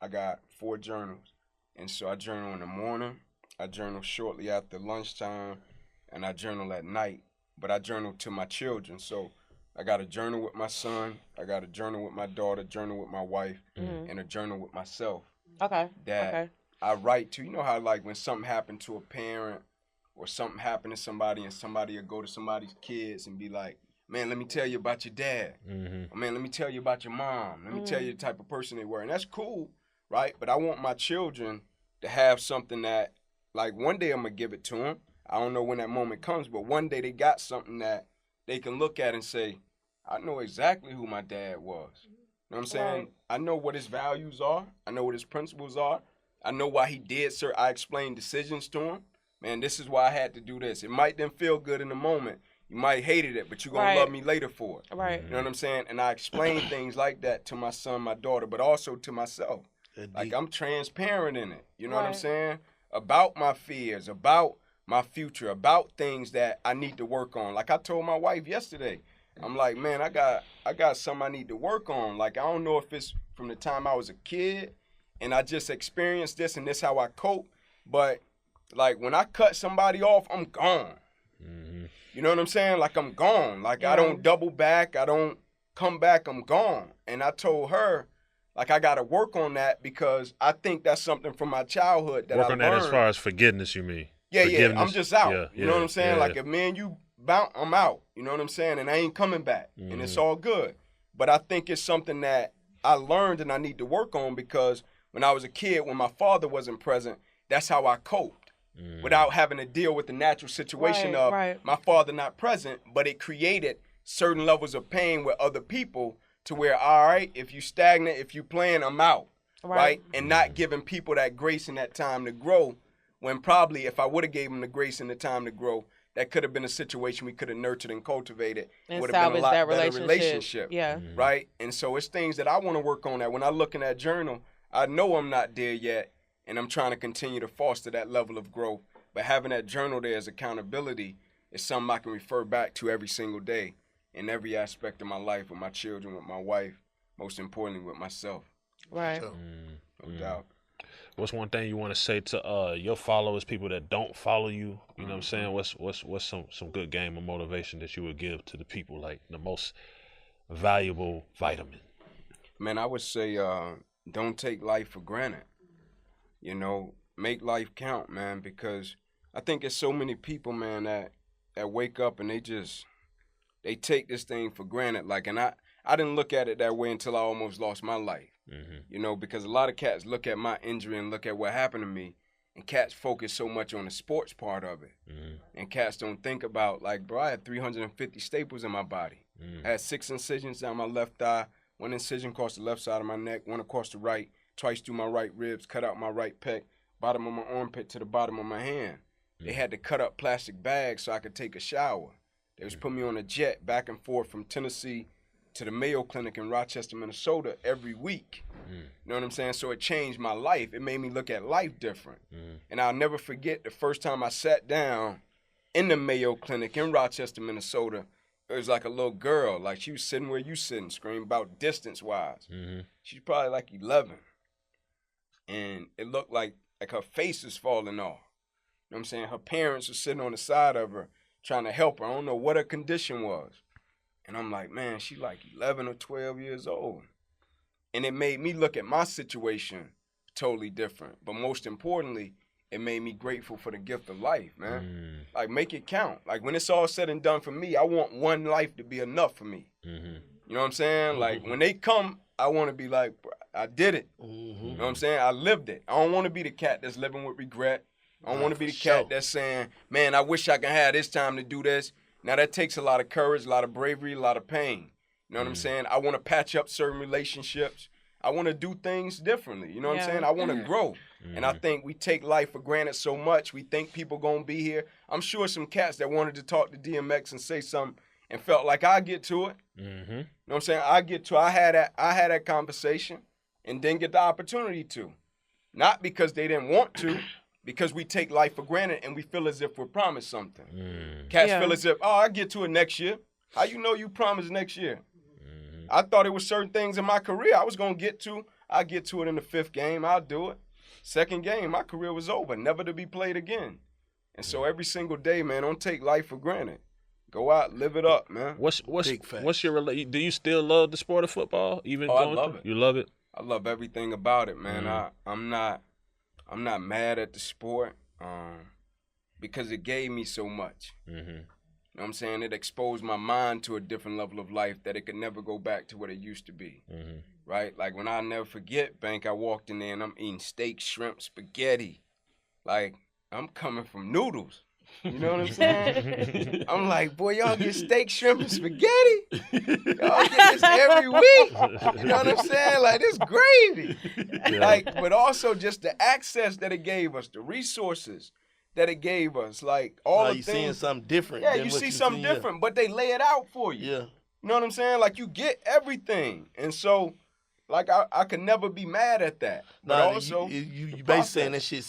S5: I got 4 journals. And so I journal in the morning. I journal shortly after lunchtime. And I journal at night. But I journal to my children. So I got a journal with my son. I got a journal with my daughter, journal with my wife, and a journal with myself.
S2: Okay.
S5: That I write to. You know how, like, when something happened to a parent or something happened to somebody and somebody will go to somebody's kids and be like, man, let me tell you about your dad. Or, man, let me tell you about your mom. Let me tell you the type of person they were. And that's cool, right? But I want my children to have something that, like, one day I'm going to give it to them. I don't know when that moment comes, but one day they got something that they can look at and say, I know exactly who my dad was. You know what I'm saying? Right. I know what his values are. I know what his principles are. I know why he did, sir. I explained decisions to him. Man, this is why I had to do this. It might didn't feel good in the moment. You might hated it, but you're going to love me later for it.
S2: Right.
S5: You know what I'm saying? And I explain things like that to my son, my daughter, but also to myself. Like, I'm transparent in it. You know what I'm saying? About my fears, about my future, about things that I need to work on. Like I told my wife yesterday, I'm like, man, I got something I need to work on. Like, I don't know if it's from the time I was a kid and I just experienced this and this how I cope. But, like, when I cut somebody off, I'm gone. Mm-hmm. You know what I'm saying? Like, I'm gone. Like, I don't double back. I don't come back. I'm gone. And I told her, like, I got to work on that because I think that's something from my childhood that I learned.
S1: Work on that as far as forgiveness, you mean?
S5: Yeah, I'm just out. You know what I'm saying? Like, if me and you bounce, I'm out. You know what I'm saying? And I ain't coming back. Mm-hmm. And it's all good. But I think it's something that I learned and I need to work on because when I was a kid, when my father wasn't present, that's how I coped without having to deal with the natural situation of my father not present. But it created certain levels of pain with other people to where, all right, if you stagnant, if you playing, I'm out, right? And not giving people that grace and that time to grow when probably if I would have gave them the grace and the time to grow, that could have been a situation we could have nurtured and cultivated. It would have been a lot better relationship. Yeah. Right? And so it's things that I want to work on that when I look in that journal, I know I'm not there yet, and I'm trying to continue to foster that level of growth. But having that journal there as accountability is something I can refer back to every single day in every aspect of my life, with my children, with my wife, most importantly with myself.
S2: Right.
S5: So, no doubt.
S1: What's one thing you want to say to your followers, people that don't follow you? You know what I'm saying? What's some good game of motivation that you would give to the people, like the most valuable vitamin?
S5: Man, I would say don't take life for granted. You know, make life count, man, because I think there's so many people, man, that wake up and they take this thing for granted. Like, and I didn't look at it that way until I almost lost my life. Mm-hmm. You know, because a lot of cats look at my injury and look at what happened to me, and cats focus so much on the sports part of it. Mm-hmm. And cats don't think about, like, bro, I had 350 staples in my body. Mm-hmm. I had 6 incisions down my left thigh, 1 incision across the left side of my neck, 1 across the right, twice through my right ribs, cut out my right pec, bottom of my armpit to the bottom of my hand. Mm-hmm. They had to cut up plastic bags so I could take a shower. They was putting me on a jet back and forth from Tennessee to the Mayo Clinic in Rochester, Minnesota every week. You know what I'm saying? So it changed my life. It made me look at life different. And I'll never forget the first time I sat down in the Mayo Clinic in Rochester, Minnesota. It was like a little girl. Like, she was sitting where you sitting, screaming about distance-wise. She's probably like 11. And it looked like her face is falling off. You know what I'm saying? Her parents were sitting on the side of her trying to help her. I don't know what her condition was. And I'm like, man, she's like 11 or 12 years old. And it made me look at my situation totally different. But most importantly, it made me grateful for the gift of life, man. Like, make it count. Like, when it's all said and done for me, I want one life to be enough for me. You know what I'm saying? Like, when they come, I want to be like, I did it. You know what I'm saying? I lived it. I don't want to be the cat that's living with regret. I don't want to be the cat that's saying, man, I wish I could have this time to do this. Now, that takes a lot of courage, a lot of bravery, a lot of pain. You know what I'm saying? I want to patch up certain relationships. I want to do things differently. You know what I'm saying? I want to grow. And I think we take life for granted so much. We think people going to be here. I'm sure some cats that wanted to talk to DMX and say something and felt like I get to it. You know what I'm saying? I had that conversation and didn't get the opportunity to. Not because they didn't want to. Because we take life for granted and we feel as if we're promised something. Cats feel as if, oh, I'll get to it next year. How you know you promised next year? I thought it was certain things in my career I was going to get to. I'll get to it in the 5th game. I'll do it. 2nd game, my career was over, never to be played again. And so every single day, man, don't take life for granted. Go out, live it up, man.
S1: What's your do you still love the sport of football? I love it. You love it?
S5: I love everything about it, man. I'm not mad at the sport because it gave me so much. You know what I'm saying? It exposed my mind to a different level of life that it could never go back to what it used to be. Right? Like, when I'll never forget, Bank, I walked in there and I'm eating steak, shrimp, spaghetti. Like, I'm coming from noodles. You know what I'm saying? I'm like, boy, y'all get steak, shrimp, and spaghetti? Y'all get this every week. You know what I'm saying? Like, this gravy. Like, but also just the access that it gave us, the resources that it gave us. Like, all the
S3: you
S5: things.
S3: Seeing something different.
S5: Yeah, you see something different, but they lay it out for you.
S3: Yeah.
S5: You know what I'm saying? Like, you get everything. And so, Like I could never be mad at that. But also
S3: you basically saying that shit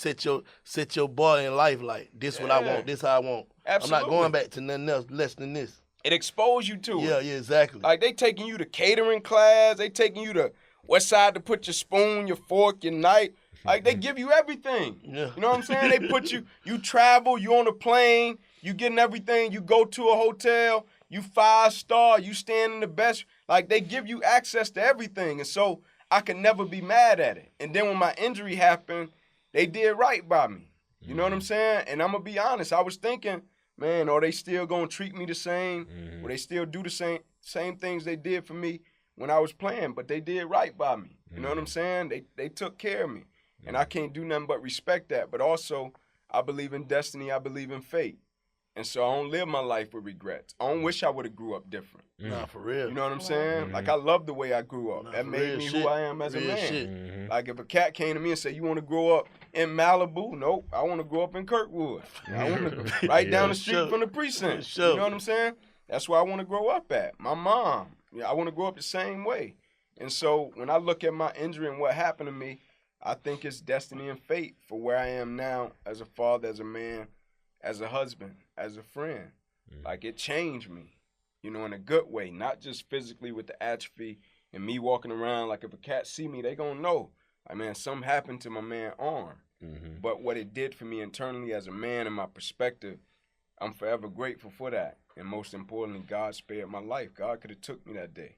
S3: set your boy in life like this what I want, this how I want.
S5: Absolutely.
S3: I'm not going back to nothing else less than this.
S5: It exposed you to it.
S3: Yeah, exactly.
S5: Like they taking you to catering class, they taking you to what side to put your spoon, your fork, your knife. Like they give you everything.
S3: Yeah.
S5: You know what I'm saying? They put you travel, you on a plane, you getting everything, you go to a hotel, you 5-star, you staying in the best. Like they give you access to everything. And so I could never be mad at it. And then when my injury happened, they did right by me. You know what I'm saying? And I'm gonna be honest, I was thinking, man, are they still gonna treat me the same? Will they still do the same things they did for me when I was playing? But they did right by me. You know what I'm saying? They took care of me. And I can't do nothing but respect that. But also, I believe in destiny. I believe in fate. And so I don't live my life with regrets. I don't wish I would have grew up different.
S3: Nah, for real.
S5: You know what I'm saying? Like, I love the way I grew up. That made me who I am as a man. Like, if a cat came to me and said, you want to grow up in Malibu? Nope. I want to grow up in Kirkwood. I want to right down the street from the precinct. You know what I'm saying? That's where I want to grow up at. My mom. Yeah, I want to grow up the same way. And so when I look at my injury and what happened to me, I think it's destiny and fate for where I am now as a father, as a man, as a husband, as a friend. Like, it changed me, you know, in a good way, not just physically with the atrophy and me walking around. Like, if a cat see me, they gonna know. Like, man, something happened to my man's arm. But what it did for me internally as a man and my perspective, I'm forever grateful for that. And most importantly, God spared my life. God could have took me that day.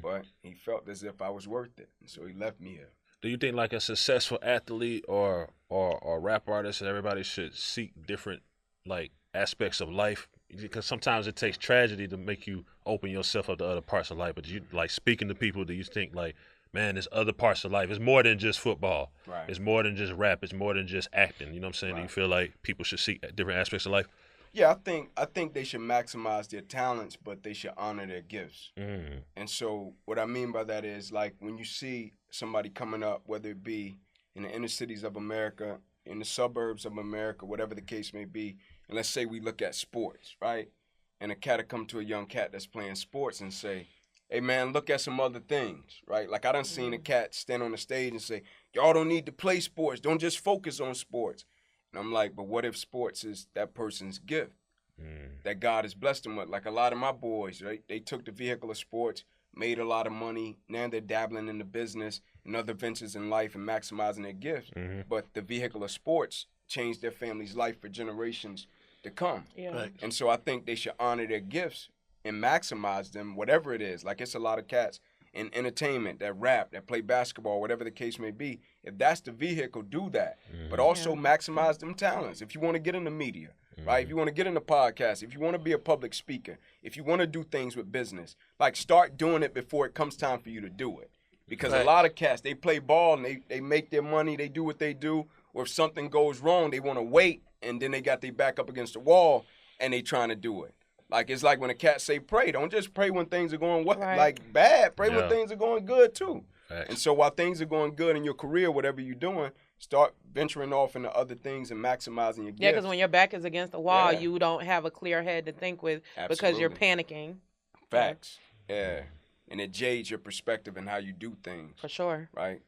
S5: But he felt as if I was worth it. And so he left me here.
S1: Do you think like a successful athlete or rap artist and everybody should seek different like aspects of life? Because sometimes it takes tragedy to make you open yourself up to other parts of life. But you like speaking to people, do you think like, man, there's other parts of life. It's more than just football.
S5: Right.
S1: It's more than just rap. It's more than just acting. You know what I'm saying?
S5: Right.
S1: Do you feel like people should seek different aspects of life?
S5: Yeah, I think they should maximize their talents, but they should honor their gifts. And so what I mean by that is, like, when you see somebody coming up, whether it be in the inner cities of America, in the suburbs of America, whatever the case may be, and let's say we look at sports, right? And a cat will come to a young cat that's playing sports and say, hey, man, look at some other things, right? Like, I done seen a cat stand on the stage and say, y'all don't need to play sports. Don't just focus on sports. And I'm like, but what if sports is that person's gift that God has blessed them with? Like a lot of my boys, right? They took the vehicle of sports, made a lot of money. Now they're dabbling in the business and other ventures in life and maximizing their gifts. But the vehicle of sports changed their family's life for generations to come.
S2: Yeah.
S5: And so I think they should honor their gifts and maximize them, whatever it is. Like, it's a lot of cats in entertainment that rap, that play basketball, whatever the case may be. If that's the vehicle, do that. But also maximize them talents. If you want to get in the media, right? If you want to get in the podcast, if you want to be a public speaker, if you want to do things with business, like, start doing it before it comes time for you to do it. Because a lot of cats, they play ball and they make their money, they do what they do. Or if something goes wrong, they want to wait, and then they got their back up against the wall and they trying to do it. Like, it's like when a cat say pray. Don't just pray when things are going like bad. Pray when things are going good too. And so while things are going good in your career, whatever you're doing, start venturing off into other things and maximizing your gifts.
S2: Yeah, because when your back is against the wall, you don't have a clear head to think with because you're panicking.
S5: Facts. Yeah. And it jades your perspective and how you do things.
S2: For sure.
S5: Right?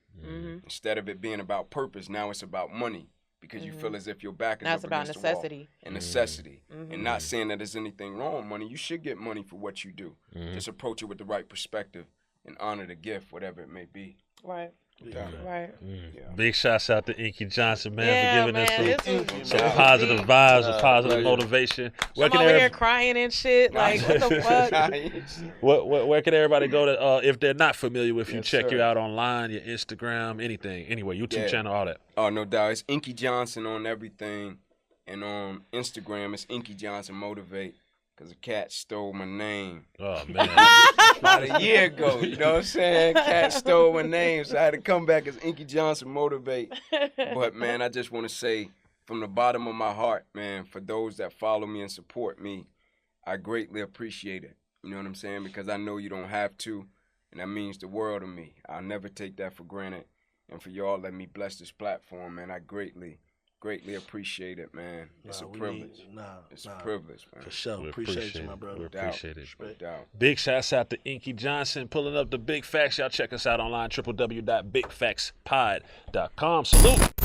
S5: Instead of it being about purpose, now it's about money. Because you feel as if your back is up against the wall.
S2: Necessity.
S5: And necessity. And not saying that there's anything wrong with money. You should get money for what you do. Just approach it with the right perspective and honor the gift, whatever it may be.
S2: Right. Right.
S1: Big shouts out to Inky Johnson, man, for giving us some positive vibes and positive motivation.
S2: I'm over here crying and shit. Like, what the fuck?
S1: Where can everybody go to if they're not familiar with you? Check you out online, your Instagram, anything, anyway, YouTube channel, all that.
S5: Oh, no doubt. It's Inky Johnson on everything, and on Instagram it's Inky Johnson Motivate. Because a cat stole my name.
S1: Oh, man.
S5: About a year ago, you know what I'm saying? Cat stole my name, so I had to come back as Inky Johnson Motivate. But, man, I just want to say from the bottom of my heart, man, for those that follow me and support me, I greatly appreciate it. You know what I'm saying? Because I know you don't have to, and that means the world to me. I'll never take that for granted. And for y'all, let me bless this platform, man. I greatly Greatly appreciate it, man. It's a privilege. It's a privilege, man.
S3: For sure. Appreciate you, my brother.
S1: We appreciate it.
S5: No doubt.
S1: Big shouts out to Inky Johnson pulling up the Big Facts. Y'all check us out online, www.bigfactspod.com. Salute.